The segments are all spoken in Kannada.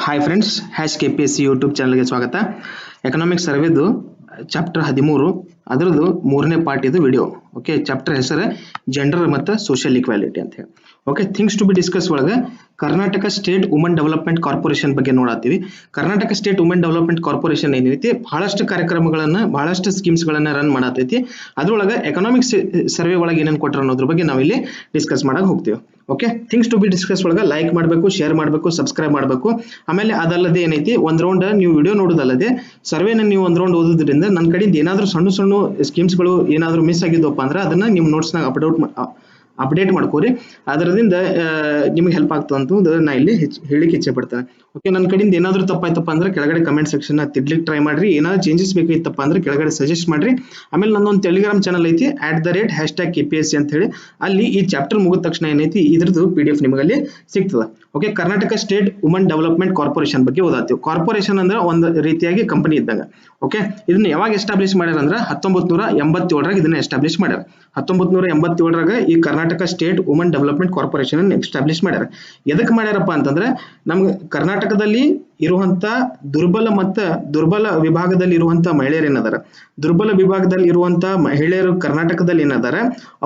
Hi friends, hash KPSC YouTube ಚಾನಲ್ಗೆ ಸ್ವಾಗತ. ಎಕನಾಮಿಕ್ಸ್ ಸರ್ವೇದು ಚಾಪ್ಟರ್ 13 ಅದರದ್ದು 3ನೇ ಪಾರ್ಟ್ ಇದು ವಿಡಿಯೋ. ಓಕೆ, ಚಾಪ್ಟರ್ ಹೆಸರು ಜೆಂಡರ್ ಮತ್ತು ಸೋಷಿಯಲ್ ಈಕ್ವಾಲಿಟಿ ಅಂತ ಹೇಳಿ. Okay, things to be discuss ಒಳಗೆ Karnataka state women development corporation ಬಗ್ಗೆ ನೋಡತ್ತೀವಿ. Karnataka state women development corporation ಏನೈತಿ, ಬಹಳಷ್ಟು ಕಾರ್ಯಕ್ರಮಗಳನ್ನ ಬಹಳಷ್ಟು ಸ್ಕೀಮ್ಸ್ಗಳನ್ನ ರನ್ ಮಾಡತೈತಿ. ಅದ್ರೊಳಗೆ ಎಕನಾಮಿಕ್ಸ್ ಸರ್ವೆ ಒಳಗೆ ಏನೇನು ಕೊಟ್ಟರು ಅನ್ನೋದ್ರ ಬಗ್ಗೆ ನಾವಿಲ್ಲಿ ಡಿಸ್ಕಸ್ ಮಾಡಕ್ ಹೋಗ್ತೀವಿ. Okay, things to be discuss ಒಳಗೆ ಲೈಕ್ ಮಾಡಬೇಕು, ಶೇರ್ ಮಾಡಬೇಕು, ಸಬ್ಸ್ಕ್ರೈಬ್ ಮಾಡಬೇಕು. ಆಮೇಲೆ ಅದಲ್ಲದೆ ಏನೈತಿ, ಒಂದ್ ರೌಂಡ್ ನೀವು ವಿಡಿಯೋ ನೋಡೋದಲ್ಲದೆ ಸರ್ವೆನ ನೀವು ಒಂದ್ ರೌಂಡ್ ಓದೋದ್ರಿಂದ ನನ್ನ ಕಡೆಯಿಂದ ಏನಾದರೂ ಸಣ್ಣ ಸಣ್ಣ ಸ್ಕೀಮ್ಸ್ಗಳು ಏನಾದರೂ ಮಿಸ್ ಆಗಿದ್ವಪ್ಪ ಅಂದ್ರೆ ಅದನ್ನ ನಿಮ್ಮ ನೋಟ್ಸ್ನಾಗ ಅಪ್ಡೇಟ್ ಮಾಡ್ಕೋರಿ. ಅದರಿಂದ ನಿಮಗೆ ಹೆಲ್ಪ್ ಆಗ್ತದೆ ಅಂತ ನಾ ಇಲ್ಲಿ ಹೇಳಿಕ್ಕೆ ಇಚ್ಛೆ ಪಡ್ತೇನೆ. ಓಕೆ, ನನ್ನ ಕಡೆಯಿಂದ ಏನಾದರೂ ತಪ್ಪಾಯ್ತಪ್ಪ ಅಂದ್ರೆ ಕೆಳಗಡೆ ಕಮೆಂಟ್ ಸೆಕ್ಷನ್ ತಿದ್ಲಿಕ್ಕೆ ಟ್ರೈ ಮಾಡ್ರಿ. ಏನಾದ್ರು ಚೇಂಜಸ್ ಬೇಕಿತ್ತಪ್ಪ ಅಂದ್ರೆ ಕೆಳಗಡೆ ಸಜೆಸ್ಟ್ ಮಾಡ್ರಿ. ಆಮೇಲೆ ನನ್ನೊಂದು ಟೆಲಿಗ್ರಾಮ್ ಚಾನಲ್ ಐತಿ @#KPSC ಅಂತ ಹೇಳಿ. ಅಲ್ಲಿ ಈ ಚಾಪ್ಟರ್ ಮುಗಿದ ತಕ್ಷಣ ಏನೈತಿ ಇದ್ರದ್ದು PDF ನಿಮಗಲ್ಲಿ ಸಿಗ್ತದೆ. Okay, Karnataka state women development corporation ಬಗ್ಗೆ ಓದಾತೀವಿ. ಕಾರ್ಪೊರೇಷನ್ ಅಂದ್ರೆ ಒಂದು ರೀತಿಯಾಗಿ ಕಂಪನಿ ಇದ್ದಂಗ. ಓಕೆ, ಇದನ್ನ ಯಾವಾಗ ಎಸ್ಟಾಬ್ಲಿಷ್ ಮಾಡ್ಯಾರ ಅಂದ್ರೆ 1987ರಾಗ ಇದನ್ನ ಎಸ್ಟಾಬ್ಲಿಷ್ ಮಾಡ್ಯಾರ. 1987ರಾಗ ಈ Karnataka state women development corporation ಅನ್ನು ಎಸ್ಟಾಬ್ಲಿಷ್ ಮಾಡ್ಯಾರ. ಎದಕ್ಕೆ ಮಾಡ್ಯಾರಪ್ಪ ಅಂತಂದ್ರೆ ನಮ್ಗೆ ಕರ್ನಾಟಕದಲ್ಲಿ ಇರುವಂತ ದುರ್ಬಲ ವಿಭಾಗದಲ್ಲಿ ಇರುವಂತ ಮಹಿಳೆಯರು ಏನದಾರ, ದುರ್ಬಲ ವಿಭಾಗದಲ್ಲಿ ಇರುವಂತ ಮಹಿಳೆಯರು ಕರ್ನಾಟಕದಲ್ಲಿ ಏನದಾರ,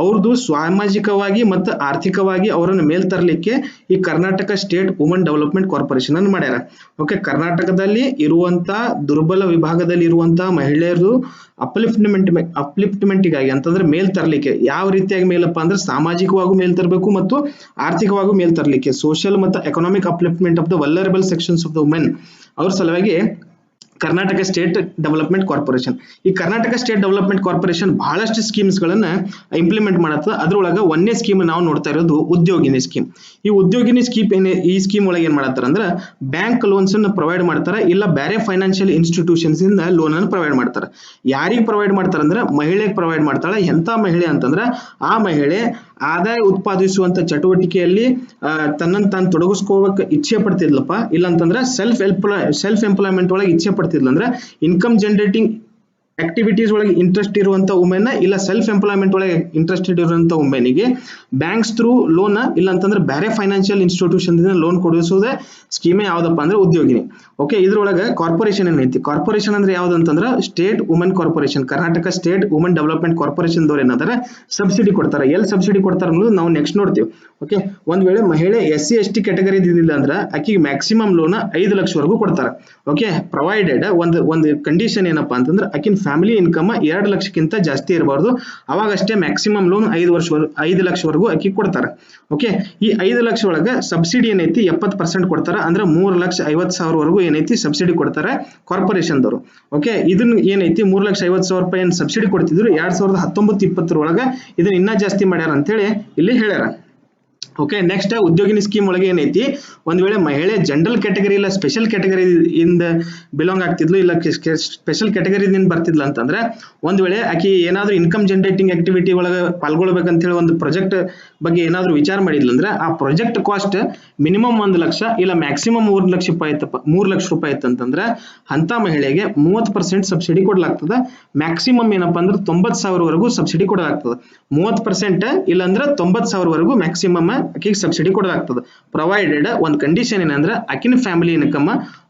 ಅವ್ರದ್ದು ಸಾಮಾಜಿಕವಾಗಿ ಮತ್ತು ಆರ್ಥಿಕವಾಗಿ ಅವರನ್ನು ಮೇಲ್ ತರಲಿಕ್ಕೆ ಈ Karnataka state women development corporation ಅನ್ನು ಮಾಡ್ಯಾರ. ಓಕೆ, ಕರ್ನಾಟಕದಲ್ಲಿ ಇರುವಂತ ದುರ್ಬಲ ವಿಭಾಗದಲ್ಲಿ ಇರುವಂತ ಮಹಿಳೆಯರು ಅಪ್ಲಿಫ್ಟ್ಮೆಂಟ್ಗಾಗಿ ಅಂತಂದ್ರೆ ಮೇಲ್ ತರಲಿಕ್ಕೆ ಯಾವ ರೀತಿಯಾಗಿ ಮೇಲಪ್ಪ ಅಂದ್ರೆ ಸಾಮಾಜಿಕವಾಗೂ ಮೇಲ್ ತರಬೇಕು ಮತ್ತು ಆರ್ಥಿಕವಾಗೂ ಮೇಲ್ ತರಲಿಕ್ಕೆ ಸೋಷಿಯಲ್ ಮತ್ತು economic upliftment of the vulnerable sections of the women ಅವ್ರ ಸಲುವಾಗಿ ಕರ್ನಾಟಕ ಸ್ಟೇಟ್ ಡೆವಲಪ್ಮೆಂಟ್ ಕಾರ್ಪೊರೇಷನ್. ಈ ಕರ್ನಾಟಕ ಸ್ಟೇಟ್ ಡೆವಲಪ್ಮೆಂಟ್ ಕಾರ್ಪೊರೇಷನ್ ಬಹಳಷ್ಟು ಸ್ಕೀಮ್ಸ್ ಗಳನ್ನ ಇಂಪ್ಲಿಮೆಂಟ್ ಮಾಡತ್ತ. ಅದ್ರೊಳಗೆ ಒಂದೇ ಸ್ಕೀಮ್ ನಾವು ನೋಡ್ತಾ ಇರೋದು ಉದ್ಯೋಗಿನಿ ಸ್ಕೀಮ್. ಈ ಉದ್ಯೋಗಿನಿ ಸ್ಕೀಮ್ ಈ ಸ್ಕೀಮ್ ಒಳಗೆ ಏನ್ ಮಾಡತ್ತಾರ ಅಂದ್ರೆ ಬ್ಯಾಂಕ್ ಲೋನ್ಸ್ ಅನ್ನು ಪ್ರೊವೈಡ್ ಮಾಡ್ತಾರೆ, ಇಲ್ಲ ಬೇರೆ ಫೈನಾನ್ಷಿಯಲ್ ಇನ್ಸ್ಟಿಟ್ಯೂಷನ್ಸ್ ಇಂದ ಲೋನ್ ಅನ್ನು ಪ್ರೊವೈಡ್ ಮಾಡ್ತಾರೆ. ಯಾರಿಗೆ ಪ್ರೊವೈಡ್ ಮಾಡ್ತಾರೆ ಅಂದ್ರೆ ಮಹಿಳೆಗೆ ಪ್ರೊವೈಡ್ ಮಾಡ್ತಾಳೆ. ಎಂತ ಮಹಿಳೆ ಅಂತಂದ್ರೆ ಆ ಮಹಿಳೆ ಆದಾಯ ಉತ್ಪಾದಿಸುವಂತ ಚಟುವಟಿಕೆಯಲ್ಲಿ ತನ್ನನ್ನು ತಾನು ತೊಡಗಿಸ್ಕೋಬೇಕು ಇಚ್ಛೆ ಪಡ್ತಿದ್ಲಪ್ಪ, ಇಲ್ಲ ಅಂತಂದ್ರೆ ಸೆಲ್ಫ್ ಎಂಪ್ಲಾಯ್ಮೆಂಟ್ ಒಳಗೆ ಇಚ್ಛೆ ಪಡ್ತಿದ್ಲ ಅಂದ್ರೆ ಇನ್ಕಮ್ ಜನರೇಟಿಂಗ್ ಆಕ್ಟಿವಿಟೀಸ್ ಒಳಗೆ ಇಂಟ್ರೆಸ್ಟ್ ಇರುವಂತ ವುಮೆನ್, ಇಲ್ಲ ಸೆಲ್ಫ್ ಎಂಪ್ಲಾಯ್ಮೆಂಟ್ ಒಳಗೆ ಇಂಟ್ರೆಸ್ಟೆಡ್ ಇರುವಂತ ವುಮೆನ್ಗೆ ಬ್ಯಾಂಕ್ಸ್ ಥ್ರೂ ಲೋನ್, ಇಲ್ಲ ಅಂತಂದ್ರೆ ಬೇರೆ ಫೈನಾನ್ಷಿಯಲ್ ಇನ್ಸ್ಟಿಟ್ಯೂಷನ್ ಲೋನ್ ಕೊಡಿಸೋದೇ ಸ್ಕೀಮೇ ಯಾವ್ದಪ್ಪ ಅಂದ್ರೆ ಉದ್ಯೋಗಿನಿ. ಓಕೆ, ಇದ್ರೊಳಗೆ ಕಾರ್ಪೊರೇಷನ್ ಏನೈತಿ, ಕಾರ್ಪೊರೇಷನ್ ಅಂದ್ರೆ ಯಾವ್ದಂತಂದ್ರೆ state women corporation. Karnataka state women development corporation ದವ್ರು ಏನಾದ್ರೆ ಸಬ್ಸಿಡಿ ಕೊಡ್ತಾರೆ. ಎಲ್ಲಿ ಸಬ್ಸಿಡಿ ಕೊಡ್ತಾರೆ ಅನ್ನೋದು ನಾವು ನೆಕ್ಸ್ಟ್ ನೋಡ್ತೀವಿ. ಓಕೆ, ಒಂದ್ ವೇಳೆ ಮಹಿಳೆ SC/ST ಕ್ಯಾಟಗರಿ ಇದ್ದಿಲ್ಲ ಅಂದ್ರೆ ಆಕಿಗೆ ಮ್ಯಾಕ್ಸಿಮಮ್ ಲೋನ್ 5 ಲಕ್ಷವರೆಗೂ ಕೊಡ್ತಾರೆ. ಓಕೆ, ಪ್ರೊವೈಡೆಡ್ ಒಂದು ಕಂಡೀಷನ್ ಏನಪ್ಪಾ ಅಂತಂದ್ರೆ ಆಕಿನ ಫ್ಯಾಮಿಲಿ ಇನ್ಕಮ್ 2 ಲಕ್ಷಕ್ಕಿಂತ ಜಾಸ್ತಿ ಇರಬಾರ್ದು. ಅವಾಗಷ್ಟೇ ಮ್ಯಾಕ್ಸಿಮಮ್ ಲೋನ್ 5 ಲಕ್ಷವರೆಗೂ ಆಕಿ ಕೊಡ್ತಾರೆ. ಓಕೆ, ಈ 5 ಲಕ್ಷ ಒಳಗೆ ಸಬ್ಸಿಡಿ ಏನೈತಿ 70% ಕೊಡ್ತಾರೆ. ಅಂದ್ರೆ 3,50,000 ವರೆಗೂ ಏನೈತಿ ಸಬ್ಸಿಡಿ ಕೊಡ್ತಾರೆ ಕಾರ್ಪೊರೇಷನ್ ದವರು. ಓಕೆ, ಇದನ್ನ ಏನೈತಿ 3,50,000 ರೂಪಾಯಿ ಏನ್ ಸಬ್ಸಿಡಿ ಕೊಡ್ತಿದ್ರು 2019-20 ಒಳಗೆ ಇದನ್ನ ಇನ್ನೂ ಜಾಸ್ತಿ ಮಾಡ್ಯಾರ ಅಂತ ಹೇಳಿ ಇಲ್ಲಿ ಹೇಳ್ಯಾರ. ಓಕೆ, ನೆಕ್ಸ್ಟ್ ಉದ್ಯೋಗಿನಿ ಸ್ಕೀಮ್ ಒಳಗೆ ಏನೈತಿ, ಒಂದ್ ವೇಳೆ ಮಹಿಳೆ ಜನರಲ್ ಕ್ಯಾಟಗರಿ ಇಲ್ಲ ಸ್ಪೆಷಲ್ ಕ್ಯಾಟಗರಿ ಇಂದ ಬಿಲಾಂಗ್ ಆಗ್ತಿದ್ಲು, ಇಲ್ಲ ಸ್ಪೆಷಲ್ ಕ್ಯಾಟಗರಿದಿಂದ ಬರ್ತಿದ್ಲ ಅಂತಂದ್ರೆ ಒಂದ್ ವೇಳೆ ಆಕಿ ಏನಾದ್ರೂ ಇನ್ಕಮ್ ಜನರೇಟಿಂಗ್ ಆಕ್ಟಿವಿಟಿ ಒಳಗೆ ಪಾಲ್ಗೊಳ್ಬೇಕಂತ ಹೇಳಿ ಒಂದು ಪ್ರಾಜೆಕ್ಟ್ ಬಗ್ಗೆ ಏನಾದ್ರೂ ವಿಚಾರ ಮಾಡಿದ್ಲು ಅಂದ್ರೆ ಆ ಪ್ರಾಜೆಕ್ಟ್ ಕಾಸ್ಟ್ ಮಿನಿಮಮ್ 1 ಲಕ್ಷ ಇಲ್ಲ ಮ್ಯಾಕ್ಸಿಮಮ್ 3 ಲಕ್ಷ ರೂಪಾಯಿ ಇತ್ತಂತಂದ್ರೆ ಅಂತ ಮಹಿಳೆಗೆ 30% ಸಬ್ಸಿಡಿ ಕೊಡಲಾಗ್ತದೆ. ಮ್ಯಾಕ್ಸಿಮಮ್ ಏನಪ್ಪಾ ಅಂದ್ರೆ 90,000 ವರೆಗೂ ಸಬ್ಸಿಡಿ ಕೊಡಲಾಗ್ತದೆ. 30% ಇಲ್ಲ ಅಂದ್ರೆ 90,000 ವರೆಗೂ ಮ್ಯಾಕ್ಸಿಮಮ್ ಆಕಿಗೆ ಸಬ್ಸಿಡಿ ಕೊಡಲಾಗ್ತದೆ. ಪ್ರೊವೈಡೆಡ್ ಒಂದು ಕಂಡೀಷನ್ ಏನಂದ್ರೆ ಆಕಿನ ಫ್ಯಾಮಿಲಿ ಇನ್ಕಮ್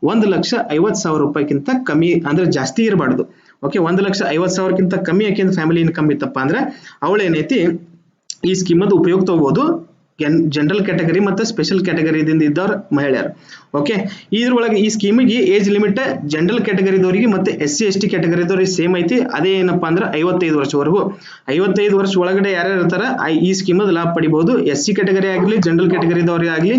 1,50,000 ರೂಪಾಯಿಗಿಂತ ಕಮ್ಮಿ ಅಂದ್ರೆ ಜಾಸ್ತಿ ಇರಬಾರ್ದು. ಓಕೆ, 1,50,000ಕ್ಕಿಂತ ಕಮ್ಮಿ ಆಕಿನ ಫ್ಯಾಮಿಲಿ ಇನ್ಕಮ್ ಇತ್ತಪ್ಪ ಅಂದ್ರೆ ಅವಳು ಏನೈತಿ ಈ ಸ್ಕೀಮ್ ಅದು ಉಪಯೋಗ ತಗೋಬಹುದು. ಜನರಲ್ ಕ್ಯಾಟಗರಿ ಮತ್ತು ಸ್ಪೆಷಲ್ ಕ್ಯಾಟಗರಿದಿಂದ ಇದ್ದವ್ರ ಮಹಿಳೆಯರು. ಓಕೆ, ಇದ್ರೊಳಗೆ ಈ ಸ್ಕೀಮಿಗೆ ಏಜ್ ಲಿಮಿಟ್ ಜನರಲ್ ಕ್ಯಾಟಗರಿದವರಿಗೆ ಮತ್ತೆ SC/ST ಕ್ಯಾಟಗರಿದವ್ರಿಗೆ ಸೇಮ್ ಐತಿ. ಅದೇ ಏನಪ್ಪಾ ಅಂದ್ರೆ 55 ವರ್ಷವರೆಗೂ. 55 ವರ್ಷ ಒಳಗಡೆ ಯಾರ್ಯಾರು ಇರ್ತಾರ ಈ ಸ್ಕೀಮ್ ಲಾಭ ಪಡಿಬಹುದು. SC ಕ್ಯಾಟಗರಿ ಆಗಲಿ ಜನರಲ್ ಕ್ಯಾಟಗರಿದವ್ರಿಗೆ ಆಗಲಿ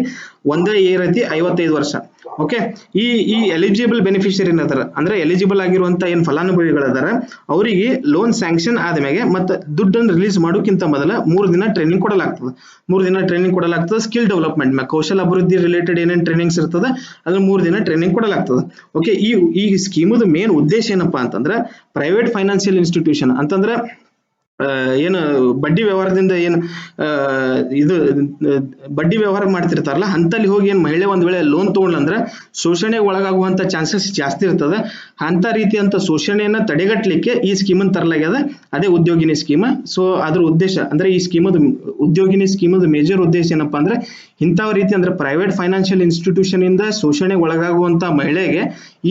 ಒಂದೇ ರೀತಿ 55 ವರ್ಷ. ಓಕೆ, ಈ ಎಲಿಜಿಬಲ್ ಬೆನಿಫಿಷಿಯರಿ ಏನದಾರ ಅಂದ್ರೆ ಎಲಿಜಿಬಲ್ ಆಗಿರುವಂತ ಏನ್ ಫಲಾನುಭವಿಗಳದಾರ ಅವರಿಗೆ ಲೋನ್ ಸ್ಯಾಂಕ್ಷನ್ ಆದ್ಮೇಲೆ ಮತ್ತೆ ದುಡ್ಡನ್ನು ರಿಲೀಸ್ ಮಾಡೋಕ್ಕಿಂತ ಮೊದಲ 3 ದಿನ ಟ್ರೈನಿಂಗ್ ಕೊಡಲಾಗ್ತದೆ. 3 ದಿನ ಟ್ರೈನಿಂಗ್ ಕೊಡಲಾಗ್ತದೆ. ಸ್ಕಿಲ್ ಡೆವಲಪ್ಮೆಂಟ್ ಕೌಶಲ ಅಭಿವೃದ್ಧಿ ರಿಲೇಟೆಡ್ ಏನೇನು ಟ್ರೈನಿಂಗ್ಸ್ ಇರ್ತದೆ ಅದ್ರ 3 ದಿನ ಟ್ರೈನಿಂಗ್ ಕೊಡಲಾಗ್ತದೆ. ಓಕೆ, ಈ ಸ್ಕೀಮದ ಮೇನ್ ಉದ್ದೇಶ ಏನಪ್ಪಾ ಅಂತಂದ್ರೆ ಪ್ರೈವೇಟ್ ಫೈನಾನ್ಷಿಯಲ್ ಇನ್ಸ್ಟಿಟ್ಯೂಷನ್ ಅಂತಂದ್ರೆ ಏನು ಬಡ್ಡಿ ವ್ಯವಹಾರದಿಂದ ಏನು ಇದು ಬಡ್ಡಿ ವ್ಯವಹಾರ ಮಾಡ್ತಿರ್ತಾರಲ್ಲ ಅಂತಲ್ಲಿ ಹೋಗಿ ಏನ್ ಮಹಿಳೆ ಒಂದ್ ವೇಳೆ ಲೋನ್ ತಗೊಂಡ್ಲಂದ್ರ ಶೋಷಣೆಗೆ ಒಳಗಾಗುವಂತ ಚಾನ್ಸಸ್ ಜಾಸ್ತಿ ಇರ್ತದ. ಅಂತ ರೀತಿಯಂತ ಶೋಷಣೆಯನ್ನ ತಡೆಗಟ್ಟಲಿಕ್ಕೆ ಈ ಸ್ಕೀಮನ್ನು ತರಲಾಗ್ಯದ, ಅದೇ ಉದ್ಯೋಗಿನಿ ಸ್ಕೀಮ್. ಸೊ ಅದ್ರ ಉದ್ದೇಶ ಅಂದ್ರೆ ಈ ಉದ್ಯೋಗಿನಿ ಸ್ಕೀಮದ ಮೇಜರ್ ಉದ್ದೇಶ ಏನಪ್ಪಾ ಅಂದ್ರೆ ಇಂಥ ರೀತಿ ಅಂದ್ರೆ ಪ್ರೈವೇಟ್ ಫೈನಾನ್ಷಿಯಲ್ ಇನ್ಸ್ಟಿಟ್ಯೂಷನ್ ಇಂದ ಶೋಷಣೆಗೆ ಒಳಗಾಗುವಂತ ಮಹಿಳೆಗೆ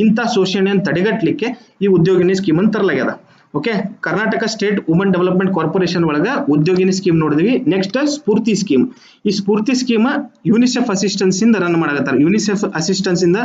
ಇಂಥ ಶೋಷಣೆಯನ್ನು ತಡೆಗಟ್ಟಲಿಕ್ಕೆ ಈ ಉದ್ಯೋಗಿನಿ ಸ್ಕೀಮನ್ನು ತರಲಾಗ್ಯದ. Okay, Karnataka state woman development corporation ಒಳಗ ಉದ್ಯೋಗಿನಿ ಸ್ಕೀಮ್ ನೋಡಿದ್ವಿ. Next Spoorthi scheme. ಈ ಸ್ಫೂರ್ತಿ ಸ್ಕೀಮ್ ಯುನಿಸೆಫ್ ಅಸಿಸ್ಟೆನ್ಸ್ ಇಂದ ರನ್ ಮಾಡಕತ್ತಾರ. ಯುನಿಸೆಫ್ ಅಸಿಸ್ಟೆನ್ಸ್ ಇಂದ,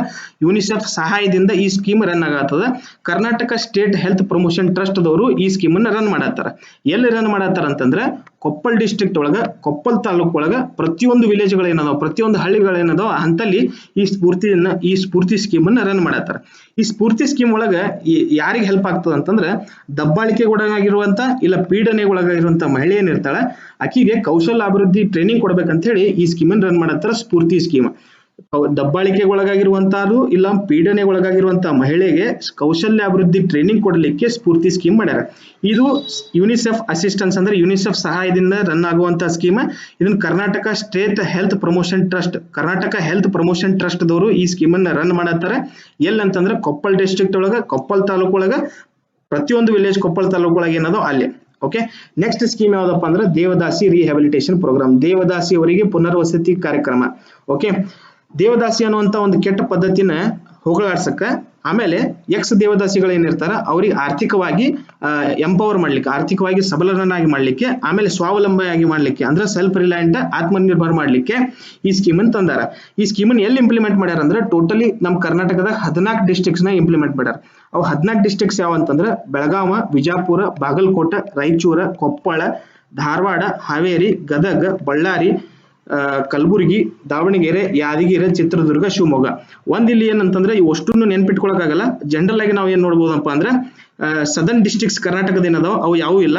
ಯುನಿಸೆಫ್ ಸಹಾಯದಿಂದ ಈ ಸ್ಕೀಮ್ ರನ್ ಆಗತ್ತದ. Karnataka state health promotion trust ದವರು ಈ ಸ್ಕೀಮ್ ಅನ್ನ ರನ್ ಮಾಡತ್ತಾರ. ಎಲ್ಲಿ ರನ್ ಮಾಡತ್ತಾರ ಅಂತಂದ್ರೆ ಕೊಪ್ಪಲ್ ಡಿಸ್ಟ್ರಿಕ್ಟ್ ಒಳಗ, ಕೊಪ್ಪಲ್ ತಾಲೂಕ್ ಒಳಗ ಪ್ರತಿಯೊಂದು ವಿಲೇಜ್ಗಳು ಏನದಾವ, ಪ್ರತಿಯೊಂದು ಹಳ್ಳಿಗಳೇನದಾವ ಅಂತಲ್ಲಿ ಈ ಸ್ಫೂರ್ತಿ ಸ್ಕೀಮ್ ಅನ್ನ ರನ್ ಮಾಡತ್ತಾರ. ಈ ಸ್ಫೂರ್ತಿ ಸ್ಕೀಮ್ ಒಳಗ ಯಾರಿಗೆ ಹೆಲ್ಪ್ ಆಗ್ತದ ಅಂತಂದ್ರೆ ದಬ್ಬಾಳಿಕೆಗೆ ಒಳಗಾಗಿರುವಂತ ಇಲ್ಲ ಪೀಡನೆಗೆ ಒಳಗಾಗಿರುವಂತ ಮಹಿಳೆ ಏನಿರ್ತಾಳೆ ಆಕಿಗೆ ಕೌಶಲ್ಯ ಅಭಿವೃದ್ಧಿ ಟ್ರೈನಿಂಗ್ ಕೊಡ್ಬೇಕಂತ ಹೇಳಿ ಈ ಸ್ಕೀಮ್ ಅನ್ನು ರನ್ ಮಾಡತ್ತಾರ. ಸ್ಫೂರ್ತಿ ಸ್ಕೀಮ್ ದಬ್ಬಾಳಿಕೆಗೆ ಒಳಗಾಗಿರುವಂತಹರು ಇಲ್ಲ ಪೀಡನೆಗೆ ಒಳಗಾಗಿರುವಂತಹ ಮಹಿಳೆಗೆ ಕೌಶಲ್ಯ ಅಭಿವೃದ್ಧಿ ಟ್ರೈನಿಂಗ್ ಕೊಡ್ಲಿಕ್ಕೆ ಸ್ಫೂರ್ತಿ ಸ್ಕೀಮ್ ಮಾಡ್ಯಾರ. ಇದು ಯುನಿಸೆಫ್ ಅಸಿಸ್ಟೆನ್ಸ್ ಅಂದ್ರೆ ಯುನಿಸೆಫ್ ಸಹಾಯದಿಂದ ರನ್ ಆಗುವಂತಹ ಸ್ಕೀಮ್. ಇದನ್ನ Karnataka state health promotion trust, Karnataka health promotion trust ದವರು ಈ ಸ್ಕೀಮ್ ಅನ್ನ ರನ್ ಮಾಡತ್ತಾರೆ. ಎಲ್ಲಂತಂದ್ರೆ ಕೊಪ್ಪಲ್ ಡಿಸ್ಟ್ರಿಕ್ಟ್ ಒಳಗ, ಕೊಪ್ಪಲ್ ತಾಲೂಕು ಒಳಗ ಪ್ರತಿಯೊಂದು ವಿಲೇಜ್ ಕೊಪ್ಪಲ್ ತಾಲೂಕು ಒಳಗೆ ಏನದೋ ಅಲ್ಲಿ. ಓಕೆ, ನೆಕ್ಸ್ಟ್ ಸ್ಕೀಮ್ ಯಾವ್ದಪ್ಪ ಅಂದ್ರೆ ದೇವದಾಸಿ ರಿಹ್ಯಾಬಿಲಿಟೇಷನ್ ಪ್ರೋಗ್ರಾಮ್, ದೇವದಾಸಿ ಅವರಿಗೆ ಪುನರ್ವಸತಿ ಕಾರ್ಯಕ್ರಮ. ಓಕೆ, ದೇವದಾಸಿ ಅನ್ನುವಂತ ಒಂದು ಕೆಟ್ಟ ಪದ್ಧತಿನ ಹೋಗಲಾಡ್ಸಕ್ಕ, ಆಮೇಲೆ ಎಕ್ಸ್ ದೇವದಾಸಿಗಳು ಏನಿರ್ತಾರ ಅವ್ರಿಗೆ ಆರ್ಥಿಕವಾಗಿ ಎಂಪವರ್ ಮಾಡ್ಲಿಕ್ಕೆ, ಆರ್ಥಿಕವಾಗಿ ಸಬಲರನ್ನಾಗಿ ಮಾಡ್ಲಿಕ್ಕೆ, ಆಮೇಲೆ ಸ್ವಾವಲಂಬಿಯಾಗಿ ಮಾಡ್ಲಿಕ್ಕೆ ಅಂದ್ರೆ ಸೆಲ್ಫ್ ರಿಲಯಂಟ್, ಆತ್ಮನಿರ್ಭರ ಮಾಡ್ಲಿಕ್ಕೆ ಈ ಸ್ಕೀಮನ್ನು ತಂದಾರ. ಈ ಸ್ಕೀಮನ್ನು ಎಲ್ಲಿ ಇಂಪ್ಲಿಮೆಂಟ್ ಮಾಡ್ಯಾರ ಅಂದ್ರೆ ಟೋಟಲಿ ನಮ್ಮ ಕರ್ನಾಟಕದ 14 ಡಿಸ್ಟ್ರಿಕ್ಟ್ಸ್ ನ ಇಂಪ್ಲಿಮೆಂಟ್ ಮಾಡ್ಯಾರ. ಅವು 14 ಡಿಸ್ಟ್ರಿಕ್ಟ್ಸ್ ಯಾವ ಅಂತಂದ್ರೆ ಬೆಳಗಾವ, ವಿಜಾಪುರ, ಬಾಗಲಕೋಟೆ, ರಾಯಚೂರ, ಕೊಪ್ಪಳ, ಧಾರವಾಡ, ಹಾವೇರಿ, ಗದಗ, ಬಳ್ಳಾರಿ, ಕಲಬುರಗಿ, ದಾವಣಗೆರೆ, ಯಾದಗಿರಿ, ಚಿತ್ರದುರ್ಗ, ಶಿವಮೊಗ್ಗ. ಇಲ್ಲಿ ಏನಂತಂದ್ರೆ ಇವು ಅಷ್ಟನ್ನು ನೆನ್ಪಿಟ್ಕೊಳಕ್ಕಾಗಲ್ಲ. ಜನರಲ್ ಆಗಿ ನಾವು ಏನ್ ನೋಡ್ಬೋದಪ್ಪ ಅಂದ್ರೆ ಸದರ್ನ್ ಡಿಸ್ಟ್ರಿಕ್ಟ್ಸ್ ಕರ್ನಾಟಕದ ಏನದಾವ ಅವು ಯಾವೂ ಇಲ್ಲ.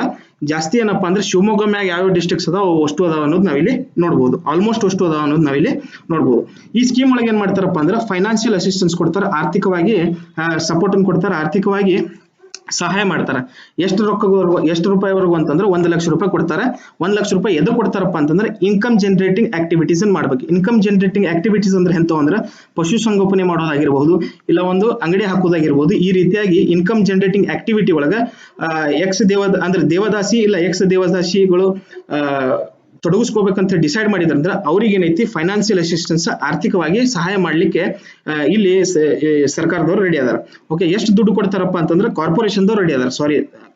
ಜಾಸ್ತಿ ಏನಪ್ಪಾ ಅಂದ್ರೆ ಶಿವಮೊಗ್ಗ ಮ್ಯಾಗ ಯಾವ ಡಿಸ್ಟ್ರಿಕ್ಟ್ಸ್ ಅದಾವ ಅವು ಅಷ್ಟು ಅದಾವ ಅನ್ನೋದು ನಾವಿಲ್ಲಿ ನೋಡ್ಬೋದು. ಆಲ್ಮೋಸ್ಟ್ ಅಷ್ಟು ಅದಾವ ಅನ್ನೋದು ನಾವಿಲ್ಲಿ ನೋಡ್ಬೋದು. ಈ ಸ್ಕೀಮ್ ಒಳಗೆ ಏನ್ ಮಾಡ್ತಾರಪ್ಪ ಅಂದ್ರೆ ಫೈನಾನ್ಷಿಯಲ್ ಅಸಿಸ್ಟೆನ್ಸ್ ಕೊಡ್ತಾರೆ, ಆರ್ಥಿಕವಾಗಿ ಸಪೋರ್ಟ್ ಅನ್ನು ಕೊಡ್ತಾರೆ, ಆರ್ಥಿಕವಾಗಿ ಸಹಾಯ ಮಾಡ್ತಾರೆ. ಎಷ್ಟು ರೂಪಾಯಿವರೆಗೂ ಅಂತಂದ್ರೆ 1 ಲಕ್ಷ ರೂಪಾಯಿ ಕೊಡ್ತಾರೆ. 1 ಲಕ್ಷ ರೂಪಾಯಿ ಎದು ಕೊಡ್ತಾರಪ್ಪ ಅಂತಂದ್ರೆ ಇನ್ಕಮ್ ಜನರೇಟಿಂಗ್ ಆಕ್ಟಿವಿಟೀಸ್ ಮಾಡ್ಬೇಕು. ಇನ್ಕಮ್ ಜನರೇಟಿಂಗ್ ಆಕ್ಟಿವಿಟೀಸ್ ಅಂದ್ರೆ ಎಂತ ಅಂದ್ರೆ ಪಶು ಸಂಗೋಪನೆ ಮಾಡೋದಾಗಿರ್ಬಹುದು, ಇಲ್ಲ ಒಂದು ಅಂಗಡಿ ಹಾಕೋದಾಗಿರ್ಬಹುದು. ಈ ರೀತಿಯಾಗಿ ಇನ್ಕಮ್ ಜನರೇಟಿಂಗ್ ಆಕ್ಟಿವಿಟಿ ಒಳಗ ದೇವದಾಸಿ ಇಲ್ಲ ಎಕ್ಸ್ ದೇವದಾಸಿಗಳು ತೊಡಗಿಸ್ಕೋಬೇಕಂತ ಡಿಸೈಡ್ ಮಾಡಿದ್ರಂದ್ರೆ ಅವ್ರಿಗೆ ಏನೈತಿ ಫೈನಾನ್ಷಿಯಲ್ ಅಸಿಸ್ಟೆನ್ಸ್, ಆರ್ಥಿಕವಾಗಿ ಸಹಾಯ ಮಾಡ್ಲಿಕ್ಕೆ ಇಲ್ಲಿ ಸರ್ಕಾರದವ್ರು ರೆಡಿ ಅದಾರ. ಓಕೆ, ಎಷ್ಟು ದುಡ್ಡು ಕೊಡ್ತಾರಪ್ಪ ಅಂತಂದ್ರೆ ಕಾರ್ಪೊರೇಷನ್ದವ್ರು ರೆಡಿ ಅದಾರ.